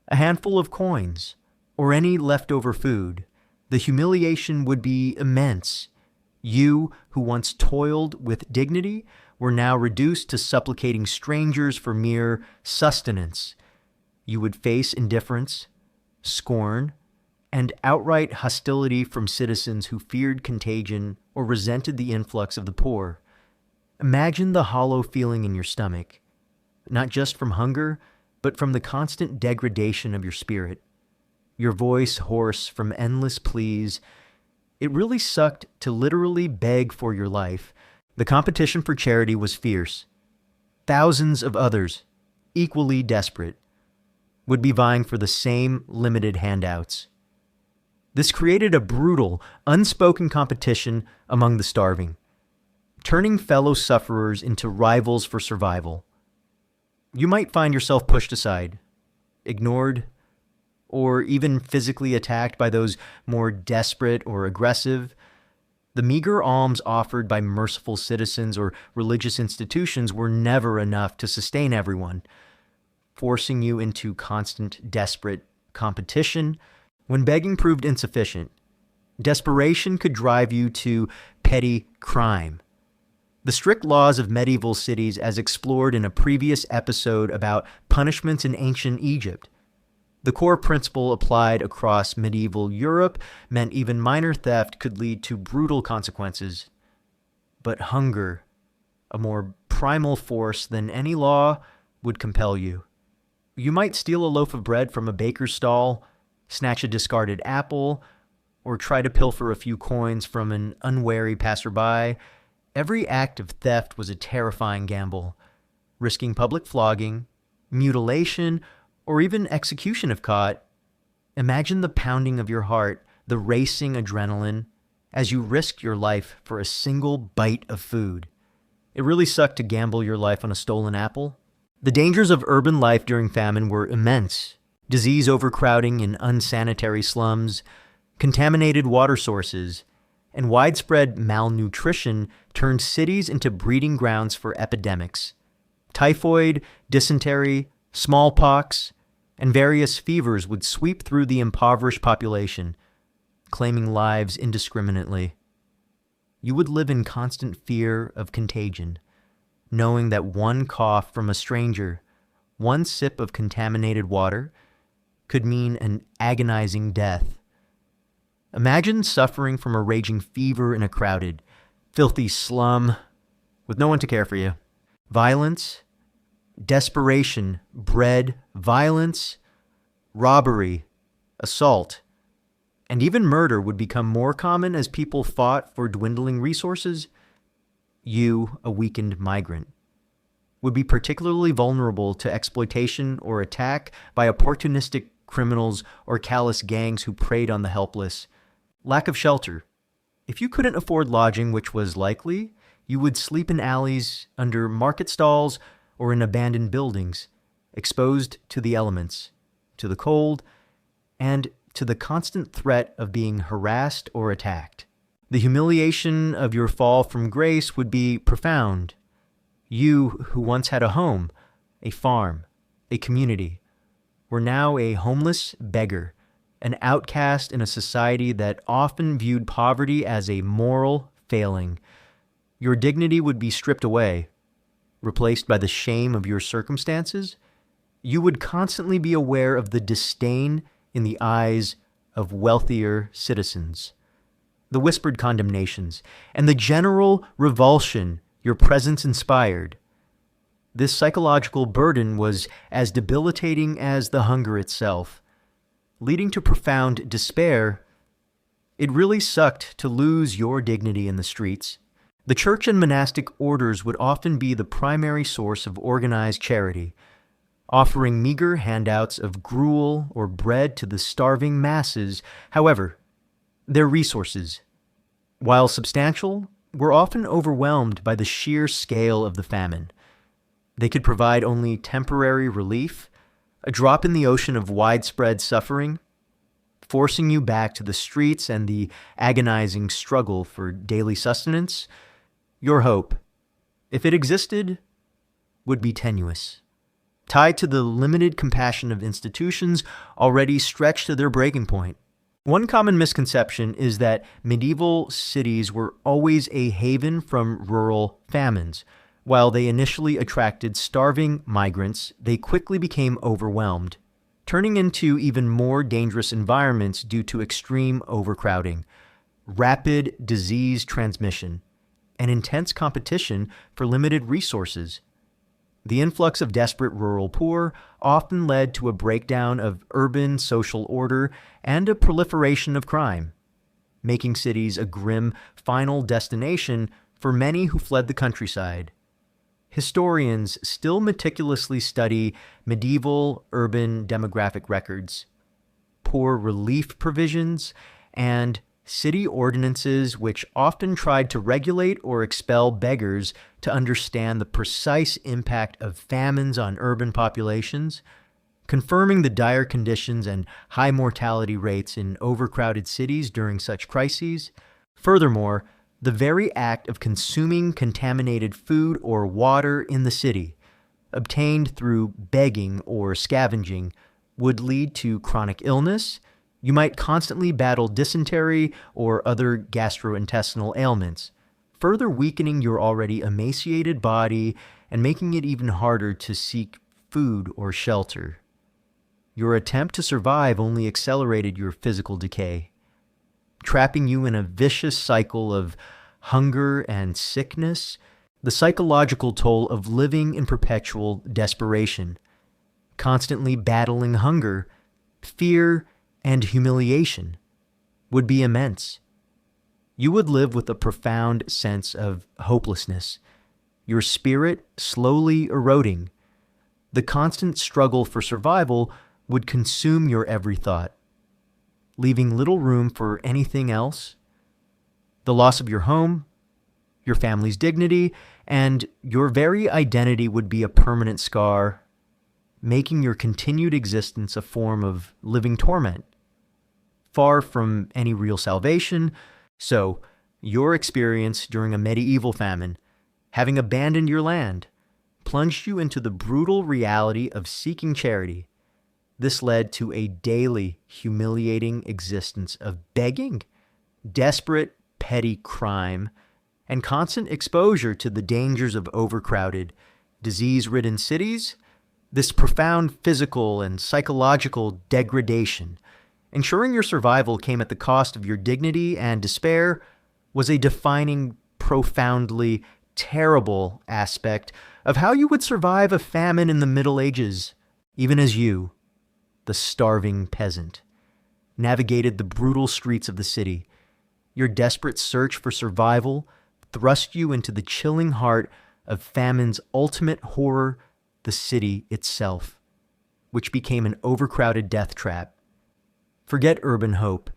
a handful of coins, or any leftover food. The humiliation would be immense. You, who once toiled with dignity, were now reduced to supplicating strangers for mere sustenance. You would face indifference, scorn, and outright hostility from citizens who feared contagion or resented the influx of the poor. Imagine the hollow feeling in your stomach, not just from hunger, but from the constant degradation of your spirit. Your voice hoarse from endless pleas. It really sucked to literally beg for your life. The competition for charity was fierce. Thousands of others, equally desperate, would be vying for the same limited handouts. This created a brutal, unspoken competition among the starving, turning fellow sufferers into rivals for survival. You might find yourself pushed aside, ignored, or even physically attacked by those more desperate or aggressive. The meager alms offered by merciful citizens or religious institutions were never enough to sustain everyone, forcing you into constant, desperate competition. When begging proved insufficient, desperation could drive you to petty crime. The strict laws of medieval cities, as explored in a previous episode about punishments in ancient Egypt. The core principle applied across medieval Europe meant even minor theft could lead to brutal consequences. But hunger, a more primal force than any law, would compel you. You might steal a loaf of bread from a baker's stall, snatch a discarded apple, or try to pilfer a few coins from an unwary passerby. Every act of theft was a terrifying gamble, risking public flogging, mutilation, or even execution if caught. Imagine the pounding of your heart, the racing adrenaline, as you risked your life for a single bite of food. It really sucked to gamble your life on a stolen apple. The dangers of urban life during famine were immense. Disease overcrowding in unsanitary slums, contaminated water sources, and widespread malnutrition turned cities into breeding grounds for epidemics. Typhoid, dysentery, smallpox, and various fevers would sweep through the impoverished population, claiming lives indiscriminately. You would live in constant fear of contagion, knowing that one cough from a stranger, one sip of contaminated water, could mean an agonizing death. Imagine suffering from a raging fever in a crowded, filthy slum with no one to care for you. Violence, desperation bred violence, robbery, assault, and even murder would become more common as people fought for dwindling resources. You, a weakened migrant, would be particularly vulnerable to exploitation or attack by opportunistic criminals or callous gangs who preyed on the helpless. Lack of shelter. If you couldn't afford lodging, which was likely, you would sleep in alleys, under market stalls, or in abandoned buildings, exposed to the elements, to the cold, and to the constant threat of being harassed or attacked. The humiliation of your fall from grace would be profound. You, who once had a home, a farm, a community, were now a homeless beggar, an outcast in a society that often viewed poverty as a moral failing. Your dignity would be stripped away, replaced by the shame of your circumstances. You would constantly be aware of the disdain in the eyes of wealthier citizens, the whispered condemnations, and the general revulsion your presence inspired. This psychological burden was as debilitating as the hunger itself, leading to profound despair. It really sucked to lose your dignity in the streets. The church and monastic orders would often be the primary source of organized charity, offering meager handouts of gruel or bread to the starving masses. However, their resources, while substantial, were often overwhelmed by the sheer scale of the famine. They could provide only temporary relief, a drop in the ocean of widespread suffering, forcing you back to the streets and the agonizing struggle for daily sustenance. Your hope, if it existed, would be tenuous, tied to the limited compassion of institutions already stretched to their breaking point. One common misconception is that medieval cities were always a haven from rural famines. While they initially attracted starving migrants, they quickly became overwhelmed, turning into even more dangerous environments due to extreme overcrowding, rapid disease transmission, and intense competition for limited resources. The influx of desperate rural poor often led to a breakdown of urban social order and a proliferation of crime, making cities a grim final destination for many who fled the countryside. Historians still meticulously study medieval urban demographic records, poor relief provisions, and city ordinances which often tried to regulate or expel beggars to understand the precise impact of famines on urban populations, confirming the dire conditions and high mortality rates in overcrowded cities during such crises. Furthermore, the very act of consuming contaminated food or water in the city, obtained through begging or scavenging, would lead to chronic illness. You might constantly battle dysentery or other gastrointestinal ailments, further weakening your already emaciated body and making it even harder to seek food or shelter. Your attempt to survive only accelerated your physical decay, trapping you in a vicious cycle of hunger and sickness, the psychological toll of living in perpetual desperation, constantly battling hunger, fear, and humiliation would be immense. You would live with a profound sense of hopelessness, your spirit slowly eroding. The constant struggle for survival would consume your every thought, leaving little room for anything else. The loss of your home, your family's dignity, and your very identity would be a permanent scar, making your continued existence a form of living torment, far from any real salvation. So, your experience during a medieval famine, having abandoned your land, plunged you into the brutal reality of seeking charity. This led to a daily, humiliating existence of begging, desperate, petty crime, and constant exposure to the dangers of overcrowded, disease-ridden cities. This profound physical and psychological degradation, ensuring your survival came at the cost of your dignity and despair, was a defining, profoundly terrible aspect of how you would survive a famine in the Middle Ages, even as you, the starving peasant, navigated the brutal streets of the city. Your desperate search for survival thrust you into the chilling heart of famine's ultimate horror, the city itself, which became an overcrowded death trap. Forget urban hope.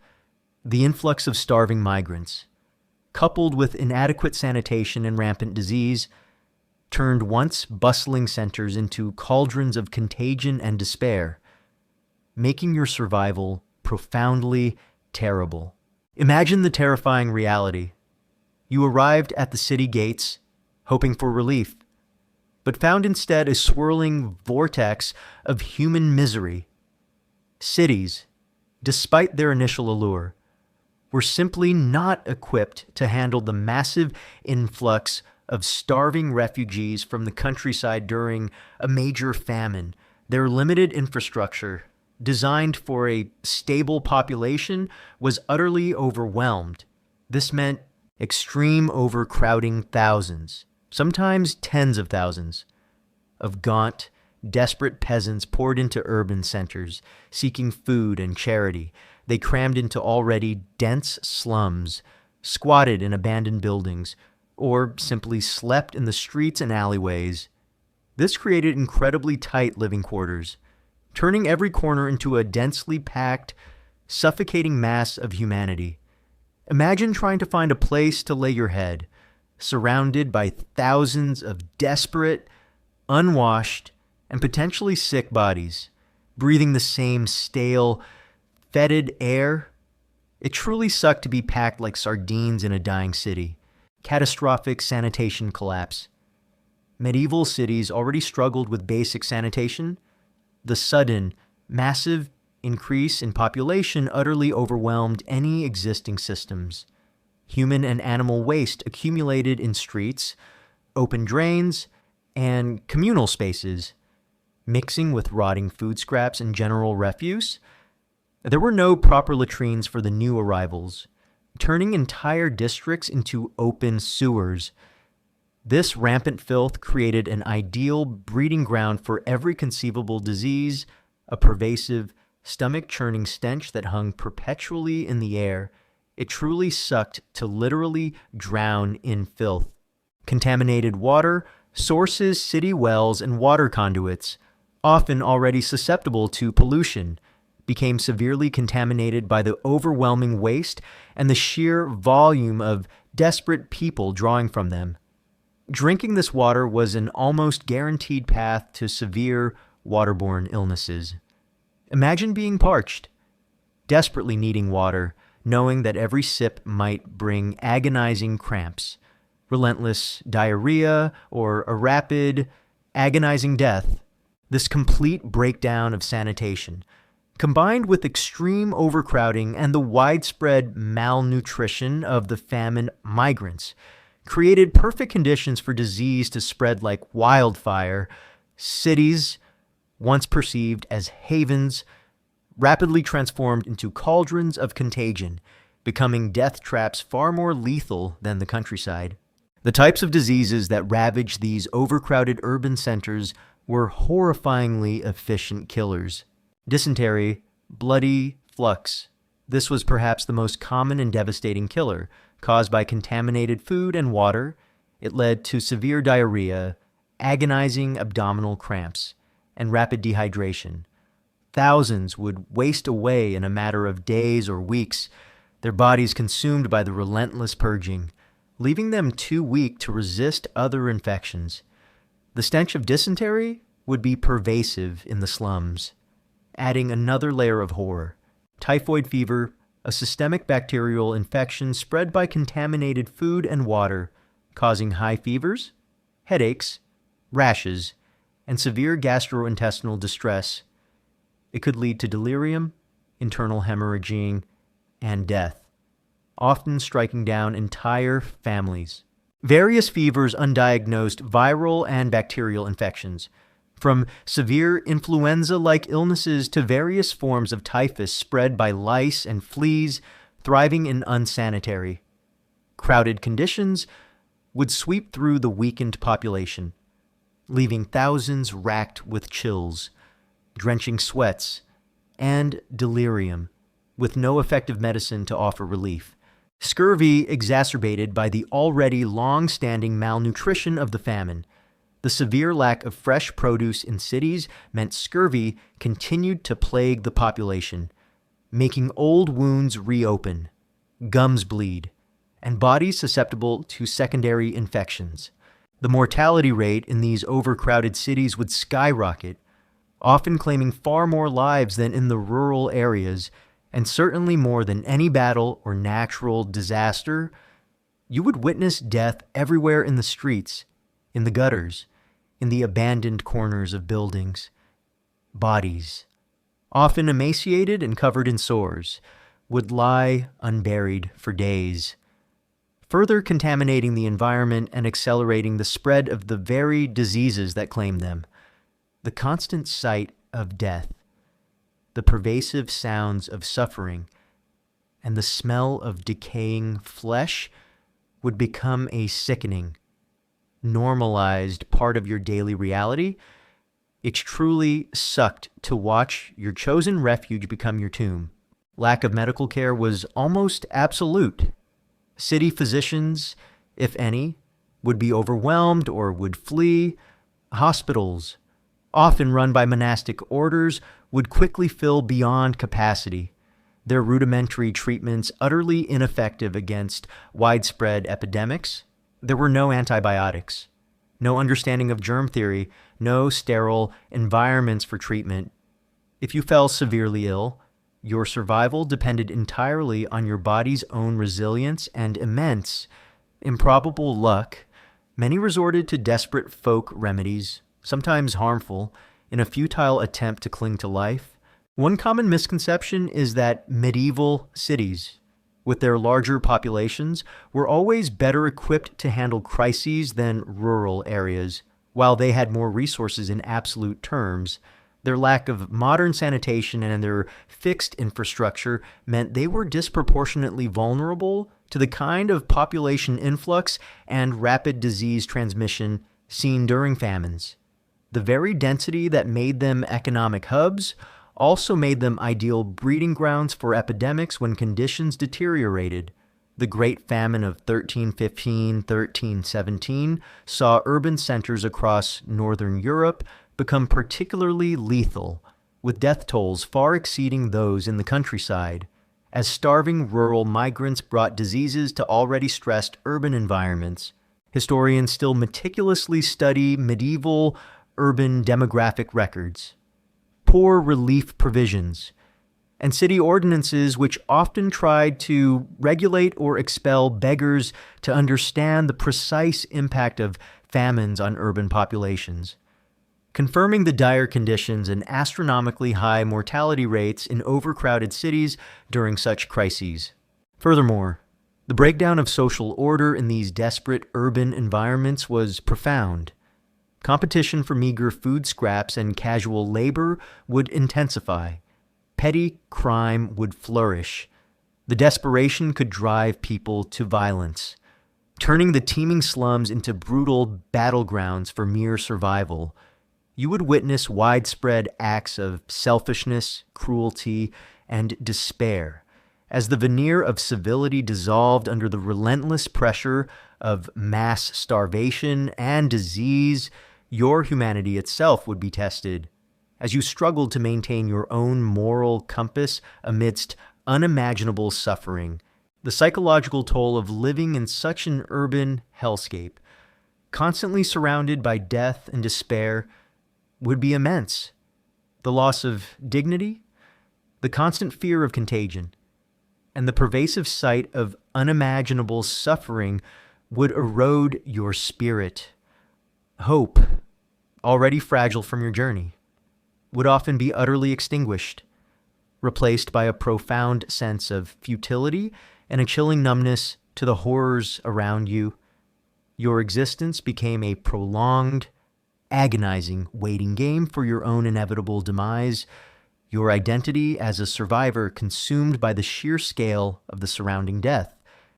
The influx of starving migrants, coupled with inadequate sanitation and rampant disease, turned once bustling centers into cauldrons of contagion and despair, making your survival profoundly terrible. Imagine the terrifying reality. You arrived at the city gates, hoping for relief, but found instead a swirling vortex of human misery. Cities, despite their initial allure, were simply not equipped to handle the massive influx of starving refugees from the countryside during a major famine. Their limited infrastructure, designed for a stable population, was utterly overwhelmed. This meant extreme overcrowding. Thousands, sometimes tens of thousands, of gaunt, desperate peasants poured into urban centers, seeking food and charity. They crammed into already dense slums, squatted in abandoned buildings, or simply slept in the streets and alleyways. This created incredibly tight living quarters, turning every corner into a densely packed, suffocating mass of humanity. Imagine trying to find a place to lay your head, surrounded by thousands of desperate, unwashed, and potentially sick bodies, breathing the same stale, fetid air. It truly sucked to be packed like sardines in a dying city. Catastrophic sanitation collapse. Medieval cities already struggled with basic sanitation. The sudden, massive increase in population utterly overwhelmed any existing systems. Human and animal waste accumulated in streets, open drains, and communal spaces, mixing with rotting food scraps and general refuse. There were no proper latrines for the new arrivals, turning entire districts into open sewers. This rampant filth created an ideal breeding ground for every conceivable disease, a pervasive, stomach-churning stench that hung perpetually in the air. It truly sucked to literally drown in filth. Contaminated water, sources, city wells, and water conduits, often already susceptible to pollution, became severely contaminated by the overwhelming waste and the sheer volume of desperate people drawing from them. Drinking this water was an almost guaranteed path to severe waterborne illnesses. Imagine being parched, desperately needing water, knowing that every sip might bring agonizing cramps, relentless diarrhea, or a rapid, agonizing death. This complete breakdown of sanitation, combined with extreme overcrowding and the widespread malnutrition of the famine migrants, created perfect conditions for disease to spread like wildfire. Cities, once perceived as havens, rapidly transformed into cauldrons of contagion, becoming death traps far more lethal than the countryside. The types of diseases that ravaged these overcrowded urban centers were horrifyingly efficient killers. Dysentery, bloody flux. This was perhaps the most common and devastating killer, caused by contaminated food and water. It led to severe diarrhea, agonizing abdominal cramps, and rapid dehydration. Thousands would waste away in a matter of days or weeks, their bodies consumed by the relentless purging, leaving them too weak to resist other infections. The stench of dysentery would be pervasive in the slums, adding another layer of horror. Typhoid fever, a systemic bacterial infection spread by contaminated food and water, causing high fevers, headaches, rashes, and severe gastrointestinal distress. It could lead to delirium, internal hemorrhaging, and death, often striking down entire families. Various fevers undiagnosed viral and bacterial infections, from severe influenza-like illnesses to various forms of typhus spread by lice and fleas thriving in unsanitary. Crowded conditions would sweep through the weakened population, leaving thousands racked with chills, drenching sweats, and delirium, with no effective medicine to offer relief. Scurvy exacerbated by the already long-standing malnutrition of the famine. The severe lack of fresh produce in cities meant scurvy continued to plague the population, making old wounds reopen, gums bleed, and bodies susceptible to secondary infections. The mortality rate in these overcrowded cities would skyrocket, often claiming far more lives than in the rural areas, and certainly more than any battle or natural disaster. You would witness death everywhere in the streets, in the gutters, in the abandoned corners of buildings. Bodies, often emaciated and covered in sores, would lie unburied for days, further contaminating the environment and accelerating the spread of the very diseases that claimed them. The constant sight of death, the pervasive sounds of suffering, and the smell of decaying flesh would become a sickening, normalized part of your daily reality. It truly sucked to watch your chosen refuge become your tomb. Lack of medical care was almost absolute. City physicians, if any, would be overwhelmed or would flee. Hospitals, often run by monastic orders, would quickly fill beyond capacity, their rudimentary treatments utterly ineffective against widespread epidemics. There were no antibiotics, no understanding of germ theory, no sterile environments for treatment. If you fell severely ill, your survival depended entirely on your body's own resilience and immense, improbable luck. Many resorted to desperate folk remedies, sometimes harmful, in a futile attempt to cling to life. One common misconception is that medieval cities, with their larger populations, were always better equipped to handle crises than rural areas. While they had more resources in absolute terms, their lack of modern sanitation and their fixed infrastructure meant they were disproportionately vulnerable to the kind of population influx and rapid disease transmission seen during famines. The very density that made them economic hubs also made them ideal breeding grounds for epidemics when conditions deteriorated. The Great Famine of 1315, 1317 saw urban centers across northern Europe become particularly lethal, with death tolls far exceeding those in the countryside, as starving rural migrants brought diseases to already stressed urban environments. Historians still meticulously study medieval urban demographic records, poor relief provisions, and city ordinances which often tried to regulate or expel beggars to understand the precise impact of famines on urban populations, confirming the dire conditions and astronomically high mortality rates in overcrowded cities during such crises. Furthermore, the breakdown of social order in these desperate urban environments was profound. Competition for meager food scraps and casual labor would intensify. Petty crime would flourish. The desperation could drive people to violence, turning the teeming slums into brutal battlegrounds for mere survival. You would witness widespread acts of selfishness, cruelty, and despair as the veneer of civility dissolved under the relentless pressure of mass starvation and disease. Your humanity itself would be tested as you struggled to maintain your own moral compass amidst unimaginable suffering. The psychological toll of living in such an urban hellscape, constantly surrounded by death and despair, would be immense. The loss of dignity, the constant fear of contagion, and the pervasive sight of unimaginable suffering would erode your spirit. Hope, already fragile from your journey, would often be utterly extinguished, replaced by a profound sense of futility and a chilling numbness to the horrors around you. Your existence became a prolonged, agonizing waiting game for your own inevitable demise, your identity as a survivor consumed by the sheer scale of the surrounding death.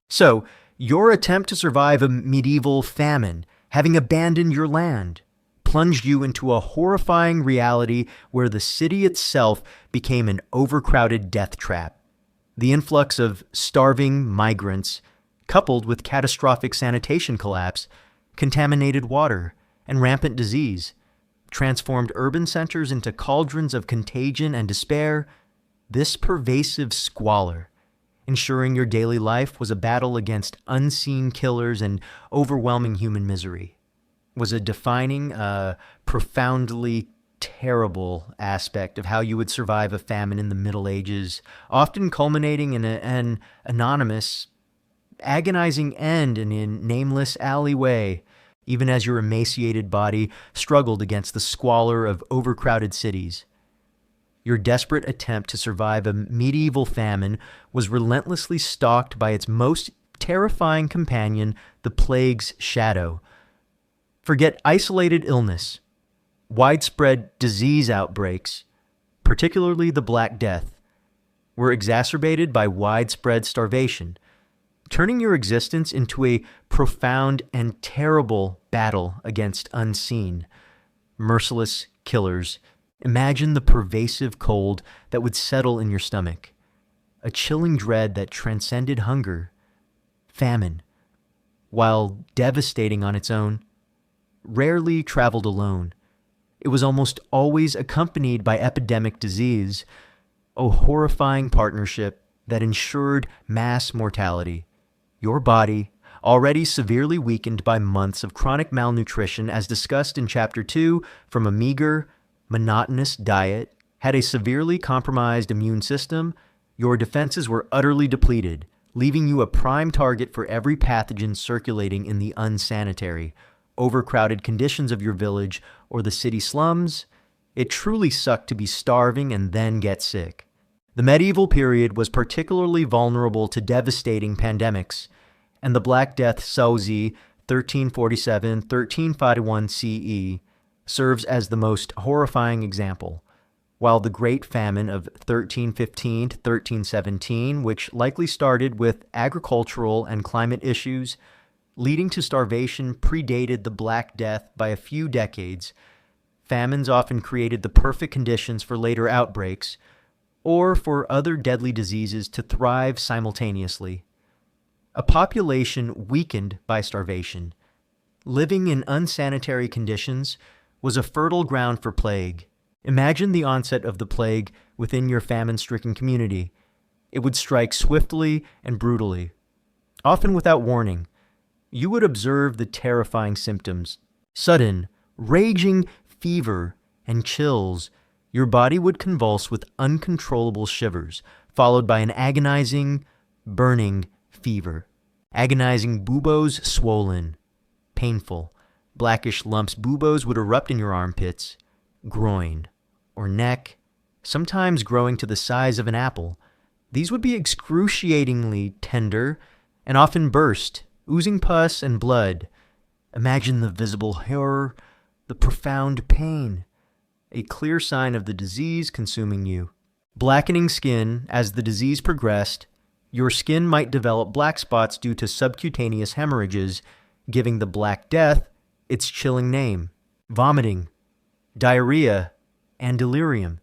So, your attempt to survive a medieval famine, having abandoned your land, plunged you into a horrifying reality where the city itself became an overcrowded death trap. The influx of starving migrants, coupled with catastrophic sanitation collapse, contaminated water, and rampant disease, transformed urban centers into cauldrons of contagion and despair. This pervasive squalor, ensuring your daily life was a battle against unseen killers and overwhelming human misery, was a defining, profoundly terrible aspect of how you would survive a famine in the Middle Ages, often culminating in an anonymous, agonizing end in a nameless alleyway, even as your emaciated body struggled against the squalor of overcrowded cities. Your desperate attempt to survive a medieval famine was relentlessly stalked by its most terrifying companion, the plague's shadow. Forget isolated illness. Widespread disease outbreaks, particularly the Black Death, were exacerbated by widespread starvation, turning your existence into a profound and terrible battle against unseen, merciless killers. Imagine the pervasive cold that would settle in your stomach, a chilling dread that transcended hunger, famine, while devastating on its own, rarely traveled alone. It was almost always accompanied by epidemic disease, a horrifying partnership that ensured mass mortality. Your body, already severely weakened by months of chronic malnutrition, as discussed in Chapter 2, from a meager, monotonous diet, had a severely compromised immune system. Your defenses were utterly depleted, leaving you a prime target for every pathogen circulating in the unsanitary, overcrowded conditions of your village or the city slums. It truly sucked to be starving and then get sick. The medieval period was particularly vulnerable to devastating pandemics, and the Black Death Sozi 1347-1351 CE serves as the most horrifying example, while the Great Famine of 1315 to 1317, which likely started with agricultural and climate issues, leading to starvation, predated the Black Death by a few decades. Famines often created the perfect conditions for later outbreaks, or for other deadly diseases to thrive simultaneously. A population weakened by starvation, living in unsanitary conditions, was a fertile ground for plague. Imagine the onset of the plague within your famine-stricken community. It would strike swiftly and brutally, often without warning. You would observe the terrifying symptoms: sudden, raging fever and chills. Your body would convulse with uncontrollable shivers, followed by an agonizing, burning fever. Agonizing buboes swollen, painful. Blackish lumps buboes would erupt in your armpits, groin, or neck, sometimes growing to the size of an apple. These would be excruciatingly tender and often burst, oozing pus and blood. Imagine the visible horror, the profound pain, a clear sign of the disease consuming you. Blackening skin. As the disease progressed, your skin might develop black spots due to subcutaneous hemorrhages, giving the Black Death its chilling name. Vomiting, diarrhea, and delirium.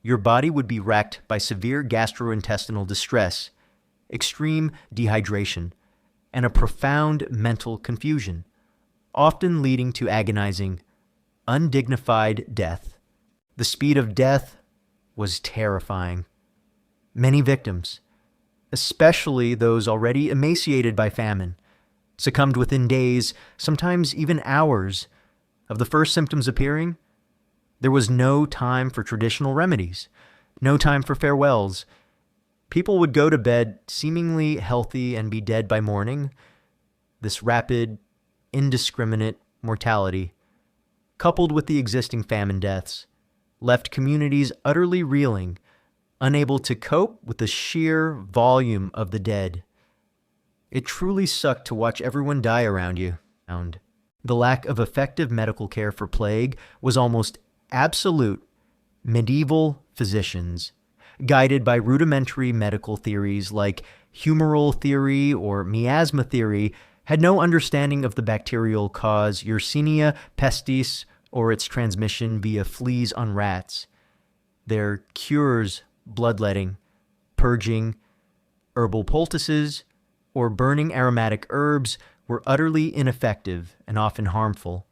Your body would be racked by severe gastrointestinal distress, extreme dehydration, and a profound mental confusion, often leading to agonizing, undignified death. The speed of death was terrifying. Many victims, especially those already emaciated by famine, succumbed within days, sometimes even hours, of the first symptoms appearing. There was no time for traditional remedies, no time for farewells. People would go to bed seemingly healthy and be dead by morning. This rapid, indiscriminate mortality, coupled with the existing famine deaths, left communities utterly reeling, unable to cope with the sheer volume of the dead. It truly sucked to watch everyone die around you. The lack of effective medical care for plague was almost absolute. Medieval physicians, guided by rudimentary medical theories like humoral theory or miasma theory, had no understanding of the bacterial cause Yersinia pestis or its transmission via fleas on rats. Their cures, bloodletting, purging, herbal poultices, or burning aromatic herbs were utterly ineffective and often harmful,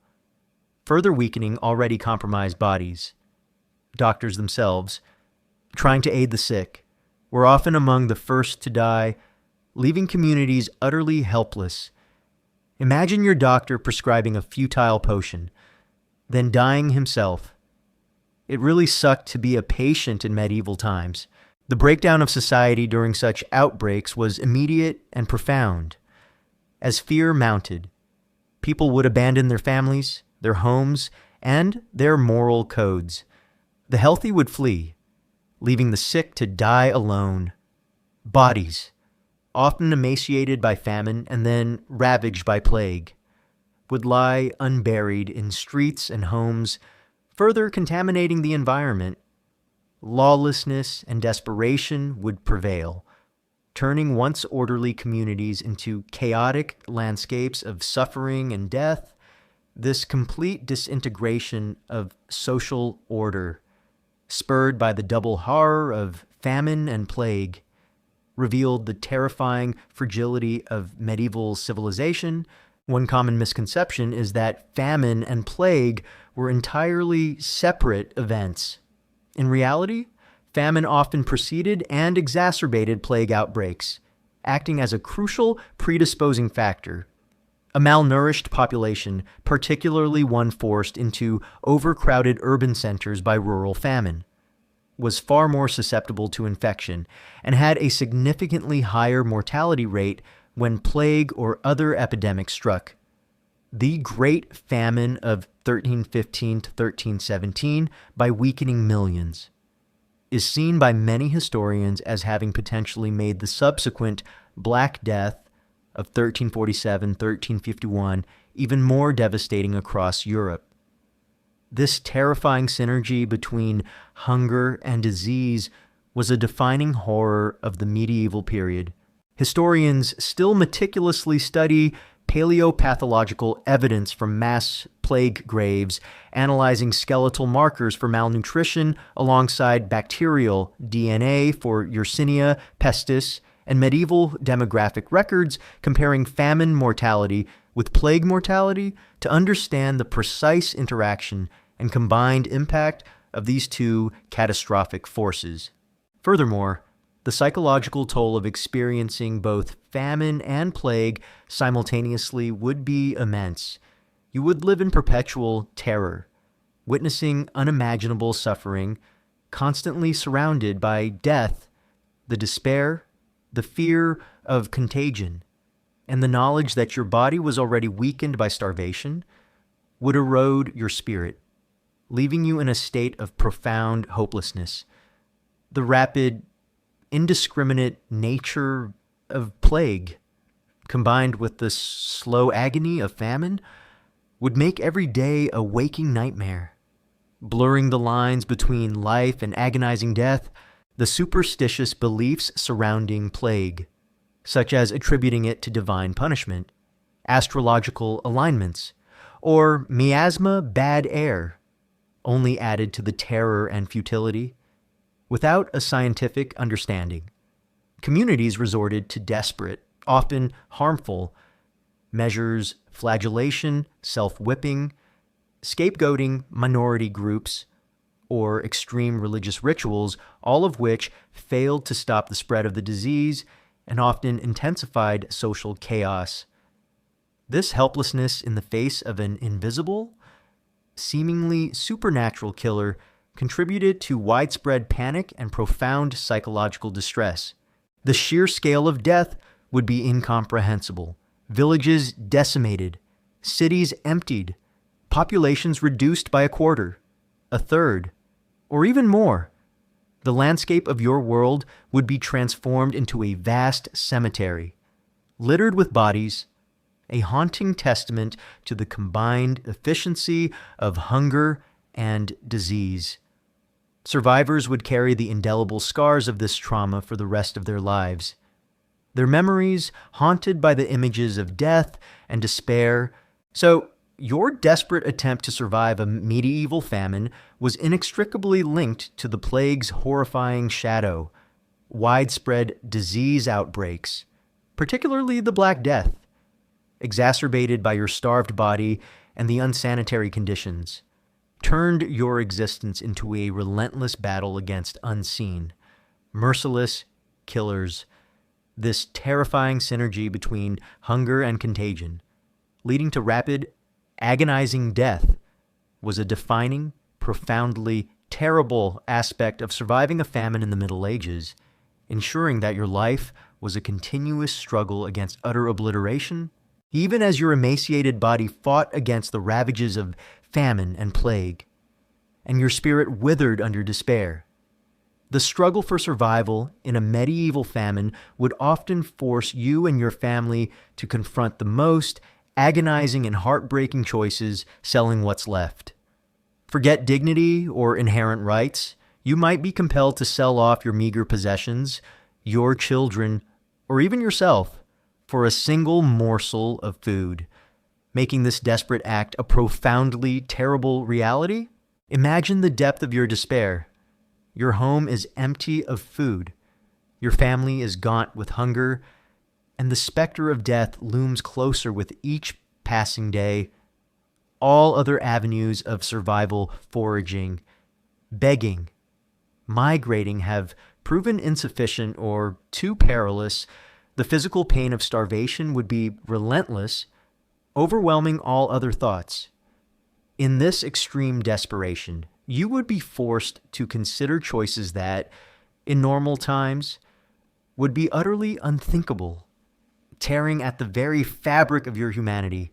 further weakening already compromised bodies. Doctors themselves, trying to aid the sick, were often among the first to die, leaving communities utterly helpless. Imagine your doctor prescribing a futile potion, then dying himself. It really sucked to be a patient in medieval times. The breakdown of society during such outbreaks was immediate and profound. As fear mounted, people would abandon their families, their homes, and their moral codes. The healthy would flee, leaving the sick to die alone. Bodies, often emaciated by famine and then ravaged by plague, would lie unburied in streets and homes, further contaminating the environment. Lawlessness and desperation would prevail, turning once orderly communities into chaotic landscapes of suffering and death. This complete disintegration of social order, spurred by the double horror of famine and plague, revealed the terrifying fragility of medieval civilization. One common misconception is that famine and plague were entirely separate events. In reality, famine often preceded and exacerbated plague outbreaks, acting as a crucial predisposing factor. A malnourished population, particularly one forced into overcrowded urban centers by rural famine, was far more susceptible to infection and had a significantly higher mortality rate when plague or other epidemics struck. the Great Famine of 1315 to 1317, by weakening millions, is seen by many historians as having potentially made the subsequent Black Death of 1347-1351 even more devastating across Europe. This terrifying synergy between hunger and disease was a defining horror of the medieval period. Historians still meticulously study paleopathological evidence from mass plague graves, analyzing skeletal markers for malnutrition alongside bacterial DNA for Yersinia pestis, and medieval demographic records comparing famine mortality with plague mortality to understand the precise interaction and combined impact of these two catastrophic forces. Furthermore, the psychological toll of experiencing both famine and plague simultaneously would be immense. You would live in perpetual terror, witnessing unimaginable suffering, constantly surrounded by death, the despair, the fear of contagion, and the knowledge that your body was already weakened by starvation would erode your spirit, leaving you in a state of profound hopelessness. The rapid, indiscriminate nature of plague, combined with the slow agony of famine, would make every day a waking nightmare. Blurring the lines between life and agonizing death, the superstitious beliefs surrounding plague, such as attributing it to divine punishment, astrological alignments, or miasma bad air, only added to the terror and futility. Without a scientific understanding, communities resorted to desperate, often harmful, measures, flagellation, self-whipping, scapegoating minority groups, or extreme religious rituals, all of which failed to stop the spread of the disease and often intensified social chaos. This helplessness in the face of an invisible, seemingly supernatural killer contributed to widespread panic and profound psychological distress. The sheer scale of death would be incomprehensible. Villages decimated, cities emptied, populations reduced by a quarter, a third, or even more. The landscape of your world would be transformed into a vast cemetery, littered with bodies, a haunting testament to the combined efficiency of hunger and disease. Survivors would carry the indelible scars of this trauma for the rest of their lives, their memories haunted by the images of death and despair. So, your desperate attempt to survive a medieval famine was inextricably linked to the plague's horrifying shadow, widespread disease outbreaks, particularly the Black Death, exacerbated by your starved body and the unsanitary conditions, turned your existence into a relentless battle against unseen, merciless killers. This terrifying synergy between hunger and contagion, leading to rapid, agonizing death, was a defining, profoundly terrible aspect of surviving a famine in the Middle Ages, ensuring that your life was a continuous struggle against utter obliteration, even as your emaciated body fought against the ravages of famine and plague, and your spirit withered under despair. The struggle for survival in a medieval famine would often force you and your family to confront the most agonizing and heartbreaking choices, selling what's left. Forget dignity or inherent rights. You might be compelled to sell off your meager possessions, your children, or even yourself for a single morsel of food. Making this desperate act a profoundly terrible reality? Imagine the depth of your despair. Your home is empty of food. Your family is gaunt with hunger, and the specter of death looms closer with each passing day. All other avenues of survival, foraging, begging, migrating have proven insufficient or too perilous. The physical pain of starvation would be relentless, overwhelming all other thoughts. In this extreme desperation, you would be forced to consider choices that, in normal times, would be utterly unthinkable, tearing at the very fabric of your humanity.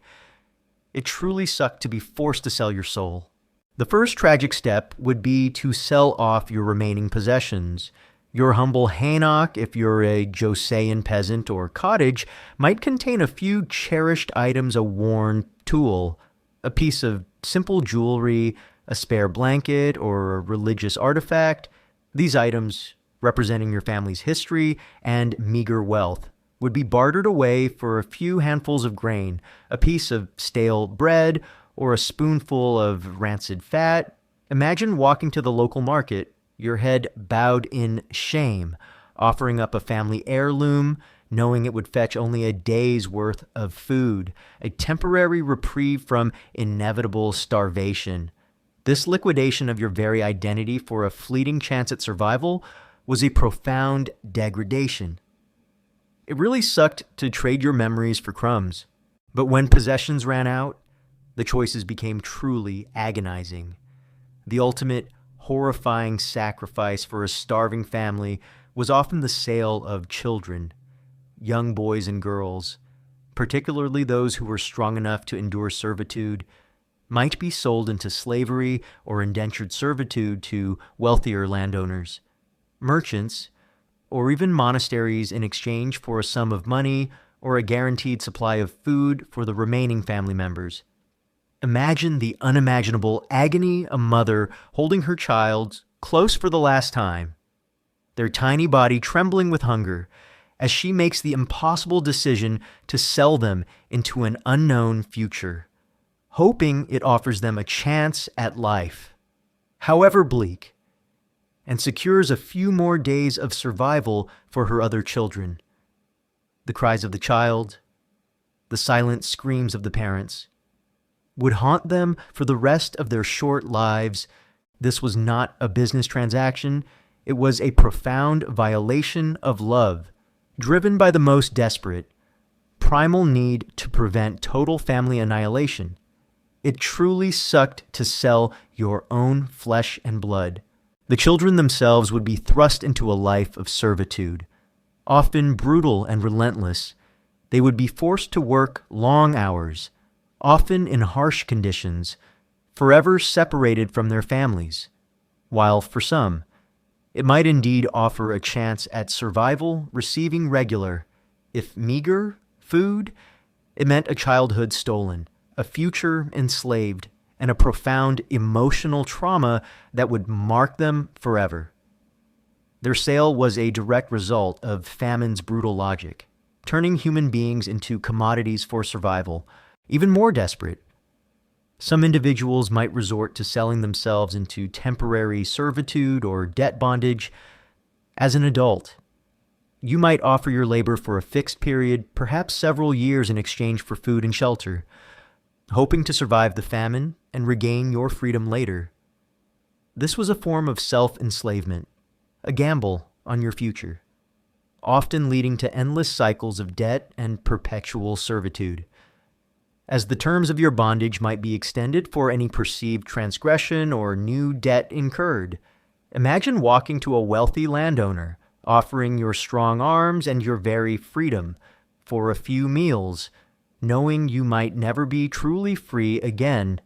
It truly sucked to be forced to sell your soul. The first tragic step would be to sell off your remaining possessions. Your humble haynock, if you're a Josean peasant or cottage, might contain a few cherished items, a worn tool, a piece of simple jewelry, a spare blanket, or a religious artifact. These items, representing your family's history and meager wealth, would be bartered away for a few handfuls of grain, a piece of stale bread, or a spoonful of rancid fat. Imagine walking to the local market, your head bowed in shame, offering up a family heirloom, knowing it would fetch only a day's worth of food, a temporary reprieve from inevitable starvation. This liquidation of your very identity for a fleeting chance at survival was a profound degradation. It really sucked to trade your memories for crumbs. But when possessions ran out, the choices became truly agonizing. The ultimate horrifying sacrifice for a starving family was often the sale of children, young boys and girls, particularly those who were strong enough to endure servitude, might be sold into slavery or indentured servitude to wealthier landowners, merchants, or even monasteries in exchange for a sum of money or a guaranteed supply of food for the remaining family members. Imagine the unimaginable agony a mother holding her child close for the last time, their tiny body trembling with hunger, as she makes the impossible decision to sell them into an unknown future, hoping it offers them a chance at life, however bleak, and secures a few more days of survival for her other children. The cries of the child, the silent screams of the parents, would haunt them for the rest of their short lives. This was not a business transaction. It was a profound violation of love, driven by the most desperate, primal need to prevent total family annihilation. It truly sucked to sell your own flesh and blood. The children themselves would be thrust into a life of servitude, often brutal and relentless. They would be forced to work long hours, often in harsh conditions, forever separated from their families, while for some, it might indeed offer a chance at survival, receiving regular, if meager, food. It meant a childhood stolen, a future enslaved, and a profound emotional trauma that would mark them forever. Their sale was a direct result of famine's brutal logic, turning human beings into commodities for survival. Even more desperate, some individuals might resort to selling themselves into temporary servitude or debt bondage. As an adult, you might offer your labor for a fixed period, perhaps several years, in exchange for food and shelter, hoping to survive the famine and regain your freedom later. This was a form of self-enslavement, a gamble on your future, often leading to endless cycles of debt and perpetual servitude. As the terms of your bondage might be extended for any perceived transgression or new debt incurred, imagine walking to a wealthy landowner, offering your strong arms and your very freedom for a few meals, knowing you might never be truly free again.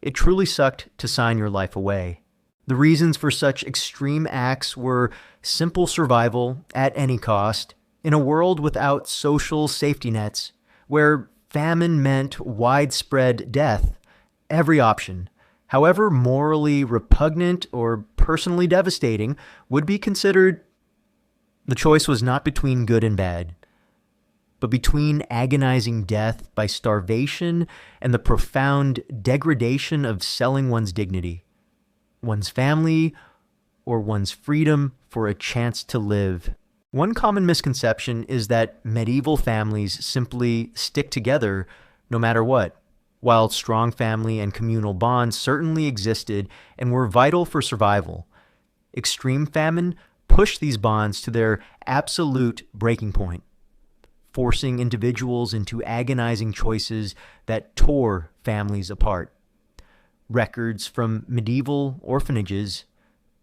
It truly sucked to sign your life away. The reasons for such extreme acts were simple survival at any cost, in a world without social safety nets, where famine meant widespread death. Every option, however morally repugnant or personally devastating, would be considered. The choice was not between good and bad, but between agonizing death by starvation and the profound degradation of selling one's dignity, one's family, or one's freedom for a chance to live. One common misconception is that medieval families simply stick together no matter what. While strong family and communal bonds certainly existed and were vital for survival, extreme famine pushed these bonds to their absolute breaking point, forcing individuals into agonizing choices that tore families apart. Records from medieval orphanages,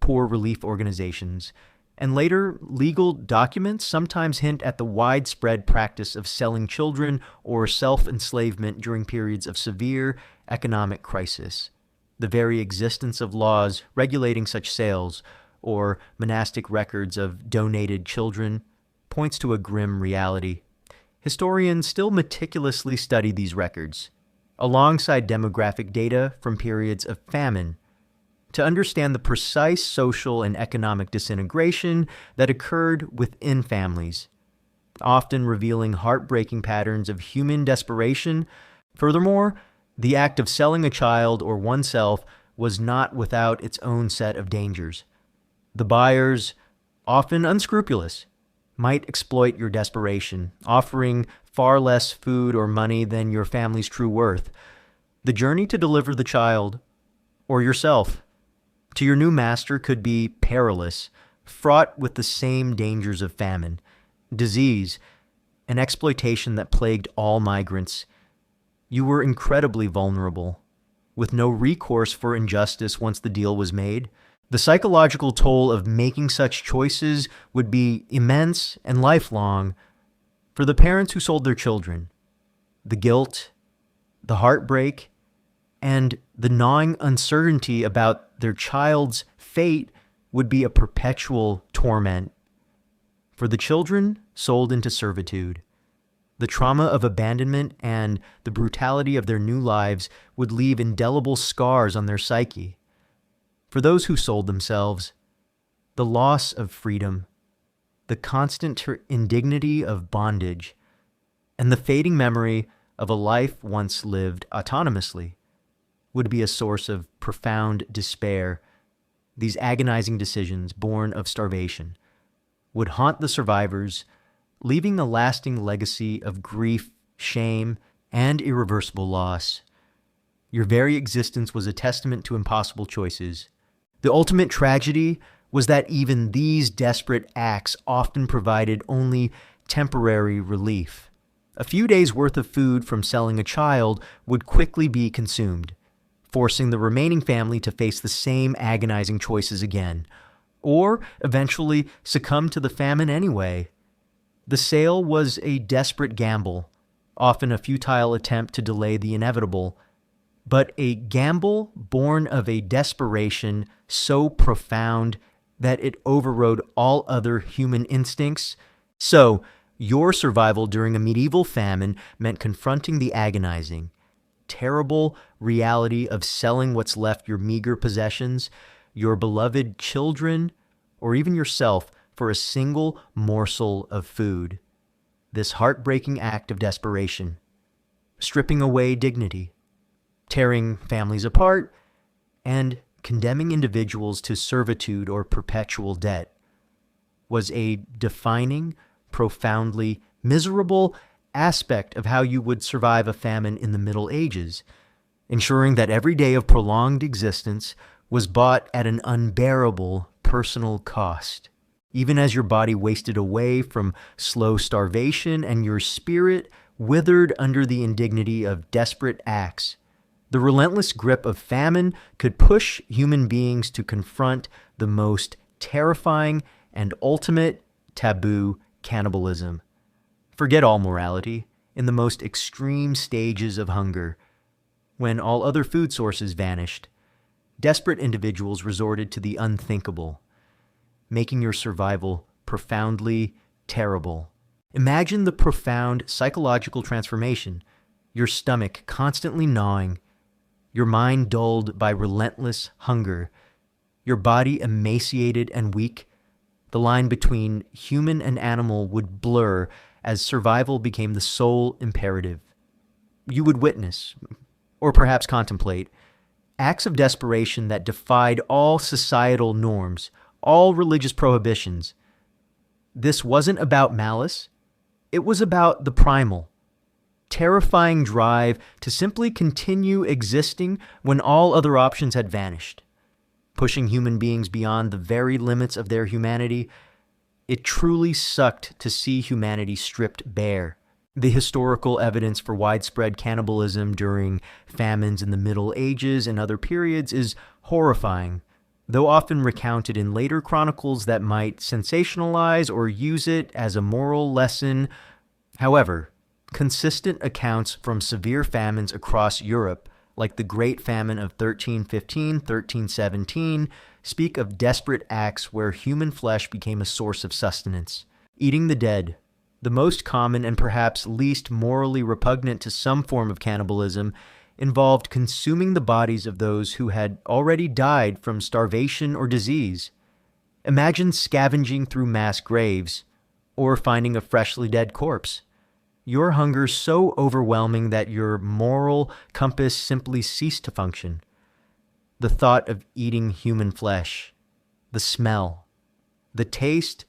poor relief organizations, And later, legal documents sometimes hint at the widespread practice of selling children or self-enslavement during periods of severe economic crisis. The very existence of laws regulating such sales, or monastic records of donated children, points to a grim reality. Historians still meticulously study these records, alongside demographic data from periods of famine, to understand the precise social and economic disintegration that occurred within families, often revealing heartbreaking patterns of human desperation. Furthermore, the act of selling a child or oneself was not without its own set of dangers. The buyers, often unscrupulous, might exploit your desperation, offering far less food or money than your family's true worth. The journey to deliver the child, or yourself, to your new master could be perilous, fraught with the same dangers of famine, disease, and exploitation that plagued all migrants. You were incredibly vulnerable, with no recourse for injustice once the deal was made. The psychological toll of making such choices would be immense and lifelong for the parents who sold their children. The guilt, the heartbreak, and the gnawing uncertainty about their child's fate would be a perpetual torment. For the children sold into servitude, the trauma of abandonment and the brutality of their new lives would leave indelible scars on their psyche. For those who sold themselves, the loss of freedom, the constant indignity of bondage, and the fading memory of a life once lived autonomously would be a source of profound despair. These agonizing decisions, born of starvation, would haunt the survivors, leaving a lasting legacy of grief, shame, and irreversible loss. Your very existence was a testament to impossible choices. The ultimate tragedy was that even these desperate acts often provided only temporary relief. A few days' worth of food from selling a child would quickly be consumed, forcing the remaining family to face the same agonizing choices again, or eventually succumb to the famine anyway. The sale was a desperate gamble, often a futile attempt to delay the inevitable, but a gamble born of a desperation so profound that it overrode all other human instincts. So, your survival during a medieval famine meant confronting the agonizing, terrible reality of selling what's left your meager possessions, your beloved children, or even yourself for a single morsel of food. This heartbreaking act of desperation, stripping away dignity, tearing families apart, and condemning individuals to servitude or perpetual debt, was a defining, profoundly miserable aspect of how you would survive a famine in the Middle Ages, ensuring that every day of prolonged existence was bought at an unbearable personal cost. Even as your body wasted away from slow starvation and your spirit withered under the indignity of desperate acts, the relentless grip of famine could push human beings to confront the most terrifying and ultimate taboo: cannibalism. Forget all morality. In the most extreme stages of hunger, when all other food sources vanished, desperate individuals resorted to the unthinkable, making your survival profoundly terrible. Imagine the profound psychological transformation: your stomach constantly gnawing, your mind dulled by relentless hunger, your body emaciated and weak. The line between human and animal would blur as survival became the sole imperative. You would witness, or perhaps contemplate, acts of desperation that defied all societal norms, all religious prohibitions. This wasn't about malice. It was about the primal, terrifying drive to simply continue existing when all other options had vanished, pushing human beings beyond the very limits of their humanity. It truly sucked to see humanity stripped bare. The historical evidence for widespread cannibalism during famines in the Middle Ages and other periods is horrifying. though often recounted in later chronicles that might sensationalize or use it as a moral lesson. However, consistent accounts from severe famines across Europe, like the Great Famine of 1315, 1317, speak of desperate acts where human flesh became a source of sustenance. Eating the dead, the most common and perhaps least morally repugnant to some form of cannibalism, involved consuming the bodies of those who had already died from starvation or disease. Imagine scavenging through mass graves, or finding a freshly dead corpse. Your hunger so overwhelming that your moral compass simply ceased to function. The thought of eating human flesh, the smell, the taste,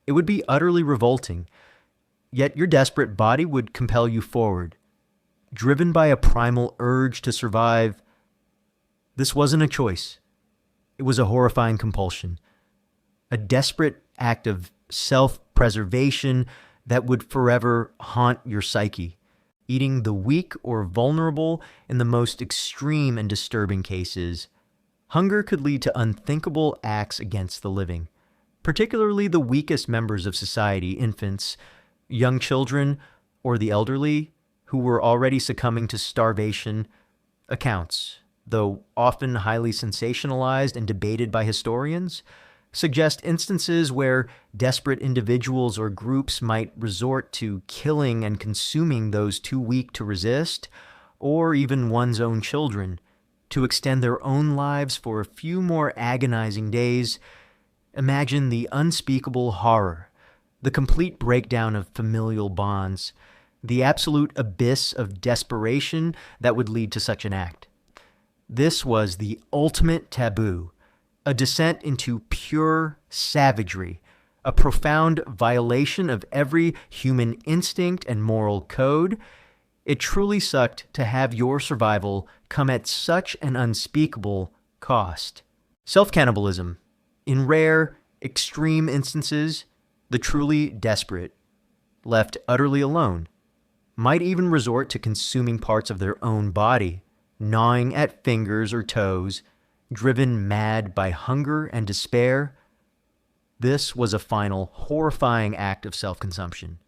it would be utterly revolting, yet your desperate body would compel you forward. Driven by a primal urge to survive, this wasn't a choice. It was a horrifying compulsion, a desperate act of self-preservation that would forever haunt your psyche. Eating the weak or vulnerable in the most extreme and disturbing cases, hunger could lead to unthinkable acts against the living, particularly the weakest members of society, infants, young children, or the elderly, who were already succumbing to starvation. Accounts, though often highly sensationalized and debated by historians, suggest instances where desperate individuals or groups might resort to killing and consuming those too weak to resist, or even one's own children, to extend their own lives for a few more agonizing days. Imagine the unspeakable horror, the complete breakdown of familial bonds, the absolute abyss of desperation that would lead to such an act. This was the ultimate taboo, a descent into pure savagery, a profound violation of every human instinct and moral code. It truly sucked to have your survival come at such an unspeakable cost. Self-cannibalism. In rare, extreme instances, the truly desperate, left utterly alone, might even resort to consuming parts of their own body, gnawing at fingers or toes, driven mad by hunger and despair. This was a final, horrifying act of self-consumption,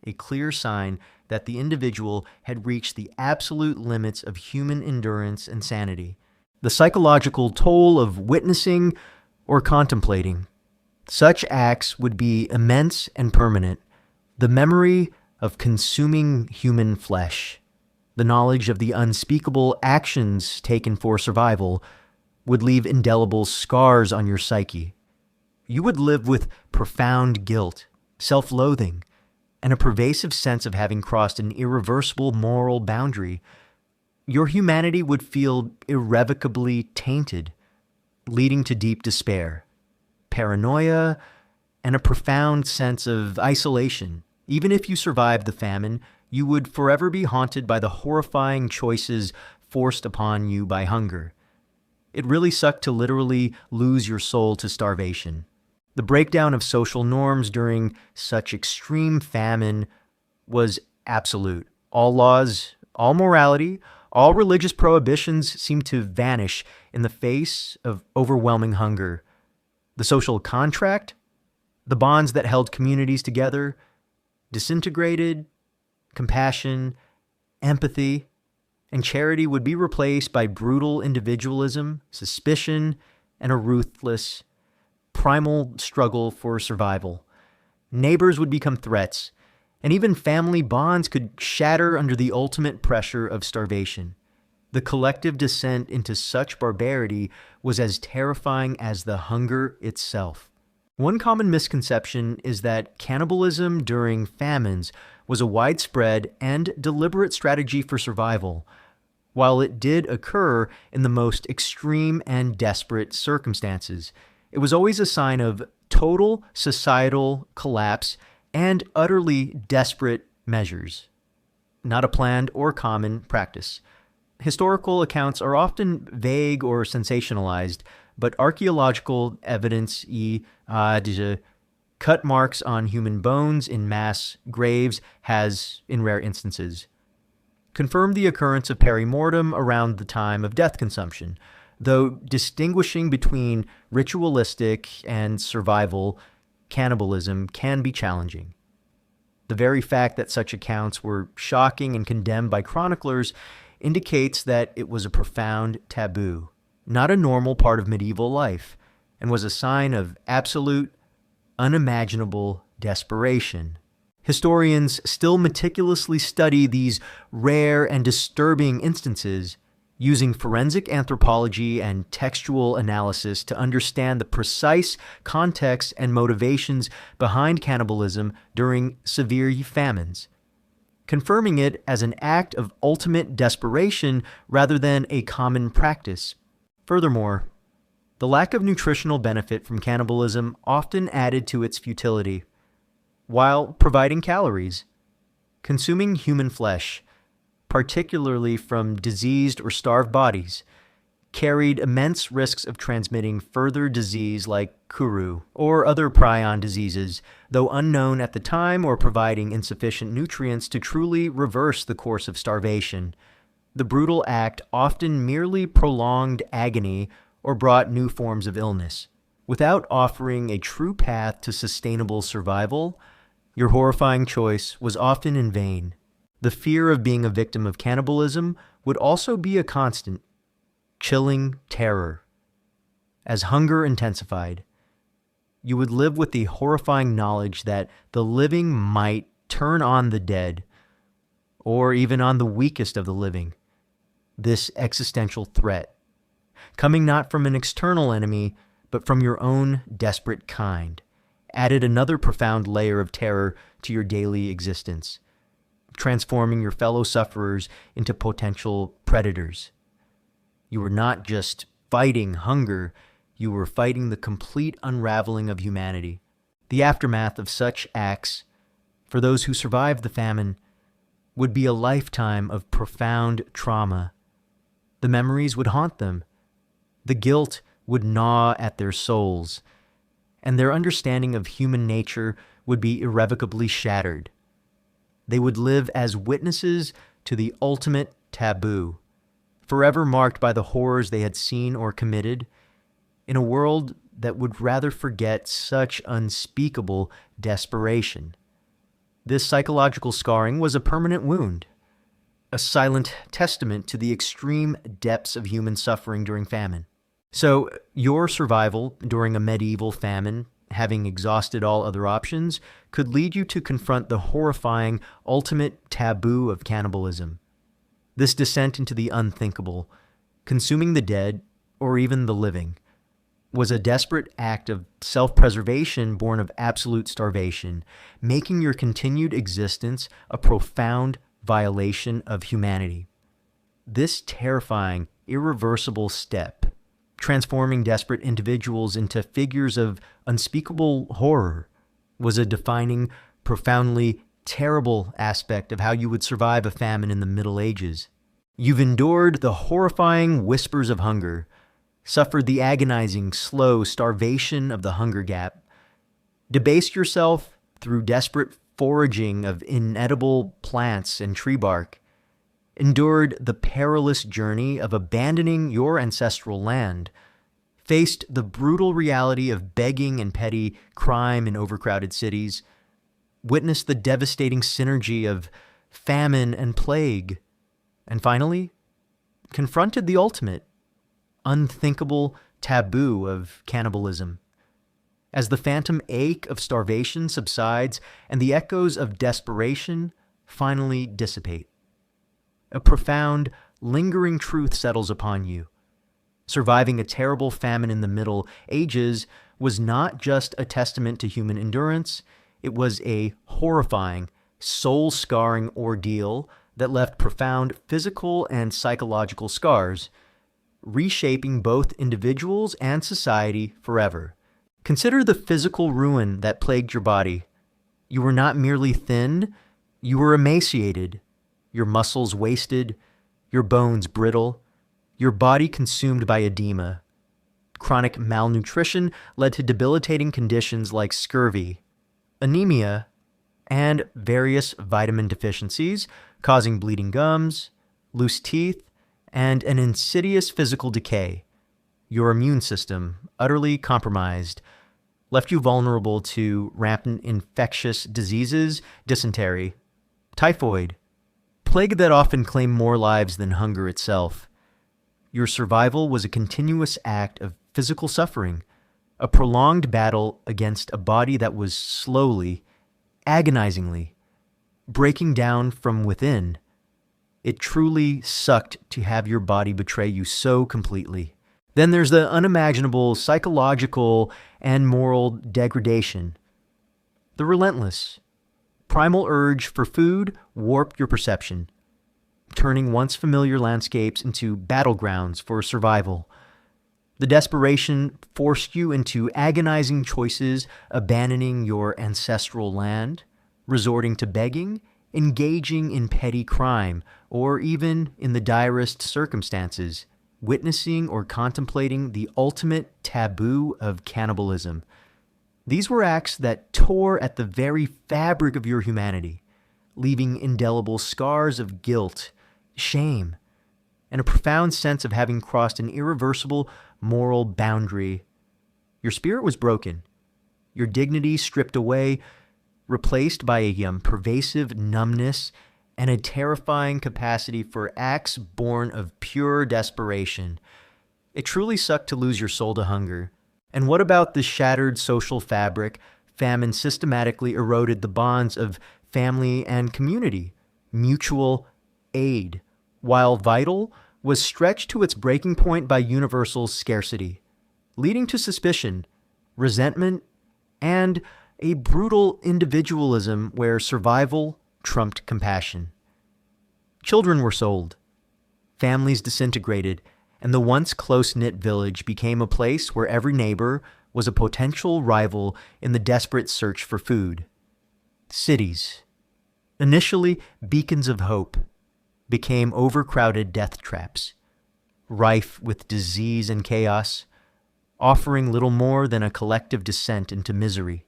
a clear sign that the individual had reached the absolute limits of human endurance and sanity. The psychological toll of witnessing or contemplating such acts would be immense and permanent. The memory of consuming human flesh, the knowledge of the unspeakable actions taken for survival, would leave indelible scars on your psyche. You would live with profound guilt, self-loathing, and a pervasive sense of having crossed an irreversible moral boundary. Your humanity would feel irrevocably tainted, leading to deep despair, paranoia, and a profound sense of isolation. Even if you survived the famine, you would forever be haunted by the horrifying choices forced upon you by hunger. It really sucked to literally lose your soul to starvation. The breakdown of social norms during such extreme famine was absolute. All laws, all morality, all religious prohibitions seemed to vanish in the face of overwhelming hunger. The social contract, the bonds that held communities together, disintegrated. Compassion, empathy, and charity would be replaced by brutal individualism, suspicion, and a ruthless, primal struggle for survival. Neighbors would become threats, and even family bonds could shatter under the ultimate pressure of starvation. The collective descent into such barbarity was as terrifying as the hunger itself. One common misconception is that cannibalism during famines was a widespread and deliberate strategy for survival. While it did occur in the most extreme and desperate circumstances, it was always a sign of total societal collapse and utterly desperate measures, not a planned or common practice. Historical accounts are often vague or sensationalized, but archaeological evidence, cut marks on human bones in mass graves, has, in rare instances, confirmed the occurrence of perimortem around the time of death consumption. though distinguishing between ritualistic and survival cannibalism can be challenging. The very fact that such accounts were shocking and condemned by chroniclers indicates that it was a profound taboo, not a normal part of medieval life, and was a sign of absolute, unimaginable desperation. Historians still meticulously study these rare and disturbing instances, using forensic anthropology and textual analysis to understand the precise context and motivations behind cannibalism during severe famines, confirming it as an act of ultimate desperation rather than a common practice. Furthermore, the lack of nutritional benefit from cannibalism often added to its futility. While providing calories, consuming human flesh, particularly from diseased or starved bodies, carried immense risks of transmitting further disease like kuru or other prion diseases, though unknown at the time or providing insufficient nutrients to truly reverse the course of starvation. The brutal act often merely prolonged agony or brought new forms of illness. Without offering a true path to sustainable survival, your horrifying choice was often in vain. The fear of being a victim of cannibalism would also be a constant, chilling terror. As hunger intensified, you would live with the horrifying knowledge that the living might turn on the dead, or even on the weakest of the living. This existential threat, coming not from an external enemy, but from your own desperate kind, added another profound layer of terror to your daily existence, transforming your fellow sufferers into potential predators. You were not just fighting hunger, you were fighting the complete unraveling of humanity. The aftermath of such acts, for those who survived the famine, would be a lifetime of profound trauma. The memories would haunt them. The guilt would gnaw at their souls, and their understanding of human nature would be irrevocably shattered. They would live as witnesses to the ultimate taboo, forever marked by the horrors they had seen or committed, in a world that would rather forget such unspeakable desperation. This psychological scarring was a permanent wound, a silent testament to the extreme depths of human suffering during famine. So, your survival during a medieval famine, having exhausted all other options, could lead you to confront the horrifying, ultimate taboo of cannibalism. This descent into the unthinkable, consuming the dead, or even the living, was a desperate act of self-preservation born of absolute starvation, making your continued existence a profound violation of humanity. This terrifying, irreversible step, transforming desperate individuals into figures of unspeakable horror, was a defining, profoundly terrible aspect of how you would survive a famine in the Middle Ages. You've endured the horrifying whispers of hunger, suffered the agonizing, slow starvation of the hunger gap, debased yourself through desperate foraging of inedible plants and tree bark, endured the perilous journey of abandoning your ancestral land, faced the brutal reality of begging and petty crime in overcrowded cities, witnessed the devastating synergy of famine and plague, and finally, confronted the ultimate, unthinkable taboo of cannibalism. As the phantom ache of starvation subsides and the echoes of desperation finally dissipate, a profound, lingering truth settles upon you. Surviving a terrible famine in the Middle Ages was not just a testament to human endurance, it was a horrifying, soul-scarring ordeal that left profound physical and psychological scars, reshaping both individuals and society forever. Consider the physical ruin that plagued your body. You were not merely thin, you were emaciated, your muscles wasted, your bones brittle, your body consumed by edema. Chronic malnutrition led to debilitating conditions like scurvy, anemia, and various vitamin deficiencies, causing bleeding gums, loose teeth, and an insidious physical decay. Your immune system, utterly compromised, left you vulnerable to rampant infectious diseases, dysentery, typhoid, plague that often claimed more lives than hunger itself. Your survival was a continuous act of physical suffering, a prolonged battle against a body that was slowly, agonizingly, breaking down from within. It truly sucked to have your body betray you so completely. Then there's the unimaginable psychological and moral degradation. The relentless, primal urge for food warped your perception, turning once familiar landscapes into battlegrounds for survival. The desperation forced you into agonizing choices, abandoning your ancestral land, resorting to begging, engaging in petty crime, or even, in the direst circumstances, witnessing or contemplating the ultimate taboo of cannibalism. These were acts that tore at the very fabric of your humanity, leaving indelible scars of guilt, shame, and a profound sense of having crossed an irreversible moral boundary. Your spirit was broken, your dignity stripped away, replaced by a pervasive numbness and a terrifying capacity for acts born of pure desperation. It truly sucked to lose your soul to hunger. And what about the shattered social fabric? Famine systematically eroded the bonds of family and community. Mutual aid, while vital, was stretched to its breaking point by universal scarcity, leading to suspicion, resentment, and a brutal individualism where survival trumped compassion. Children were sold, families disintegrated, and the once close-knit village became a place where every neighbor was a potential rival in the desperate search for food. Cities, initially beacons of hope, became overcrowded death traps, rife with disease and chaos, offering little more than a collective descent into misery.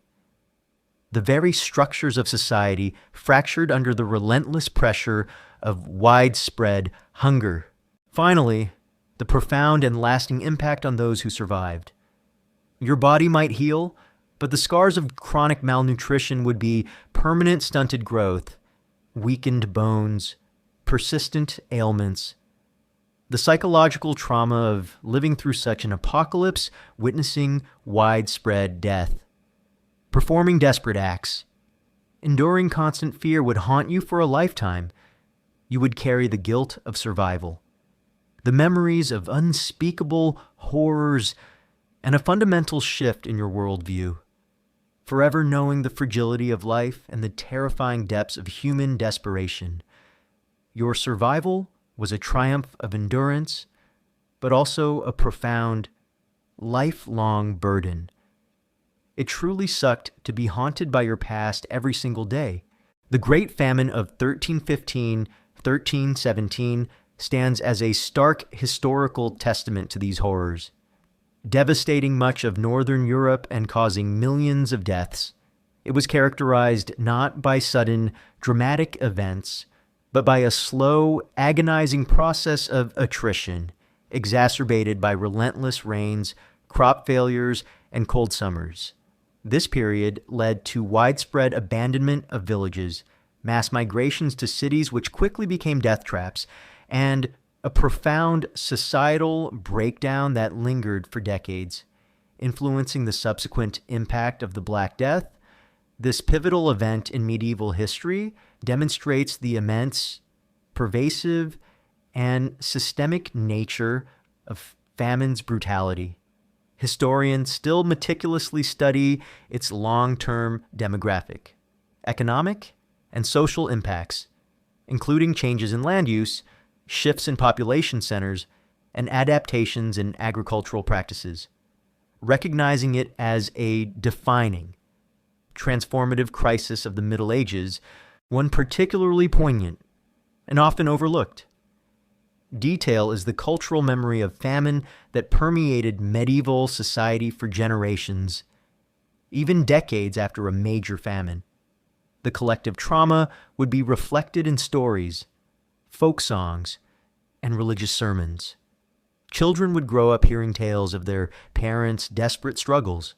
The very structures of society fractured under the relentless pressure of widespread hunger. Finally, the profound and lasting impact on those who survived. Your body might heal, but the scars of chronic malnutrition would be permanent stunted growth, weakened bones, persistent ailments. The psychological trauma of living through such an apocalypse, witnessing widespread death, performing desperate acts, enduring constant fear would haunt you for a lifetime. You would carry the guilt of survival, the memories of unspeakable horrors, and a fundamental shift in your worldview, forever knowing the fragility of life and the terrifying depths of human desperation. Your survival was a triumph of endurance, but also a profound, lifelong burden. It truly sucked to be haunted by your past every single day. The Great Famine of 1315-1317 stands as a stark historical testament to these horrors, devastating much of Northern Europe and causing millions of deaths. It was characterized not by sudden, dramatic events, but by a slow, agonizing process of attrition, exacerbated by relentless rains, crop failures, and cold summers. This period led to widespread abandonment of villages, mass migrations to cities which quickly became death traps, and a profound societal breakdown that lingered for decades, influencing the subsequent impact of the Black Death. This pivotal event in medieval history demonstrates the immense, pervasive, and systemic nature of famine's brutality. Historians still meticulously study its long-term demographic, economic, and social impacts, including changes in land use, shifts in population centers, and adaptations in agricultural practices, recognizing it as a defining, transformative crisis of the Middle Ages, one particularly poignant and often overlooked. Detail is the cultural memory of famine that permeated medieval society for generations, even decades after a major famine. The collective trauma would be reflected in stories, folk songs, and religious sermons, Children would grow up hearing tales of their parents' desperate struggles,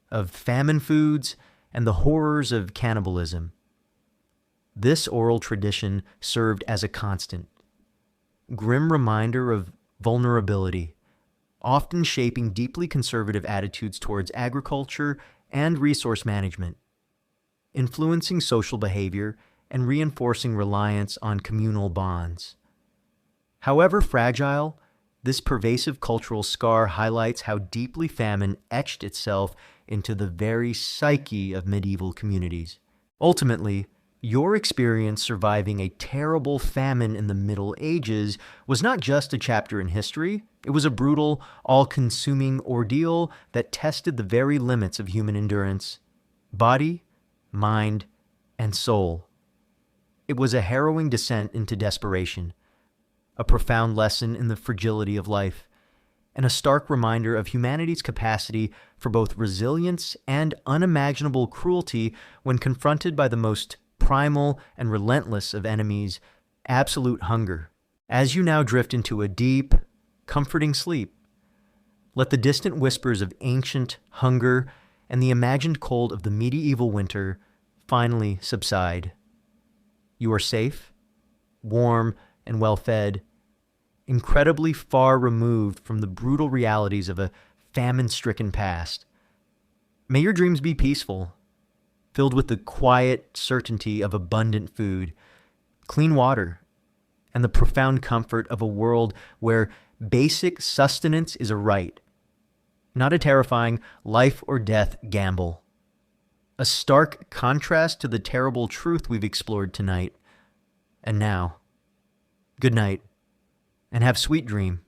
of famine foods, and the horrors of cannibalism. This oral tradition served as a constant, grim reminder of vulnerability, often shaping deeply conservative attitudes towards agriculture and resource management, influencing social behavior and reinforcing reliance on communal bonds. However fragile, this pervasive cultural scar highlights how deeply famine etched itself into the very psyche of medieval communities. Ultimately, your experience surviving a terrible famine in the Middle Ages was not just a chapter in history, it was a brutal, all-consuming ordeal that tested the very limits of human endurance, body, mind, and soul. It was a harrowing descent into desperation, a profound lesson in the fragility of life, and a stark reminder of humanity's capacity for both resilience and unimaginable cruelty when confronted by the most primal and relentless of enemies, absolute hunger. As you now drift into a deep, comforting sleep, let the distant whispers of ancient hunger and the imagined cold of the medieval winter finally subside. You are safe, warm, and well-fed, incredibly far removed from the brutal realities of a famine-stricken past. May your dreams be peaceful, filled with the quiet certainty of abundant food, clean water, and the profound comfort of a world where basic sustenance is a right, not a terrifying life or death gamble. A stark contrast to the terrible truth we've explored tonight. And now, good night, and have sweet dream.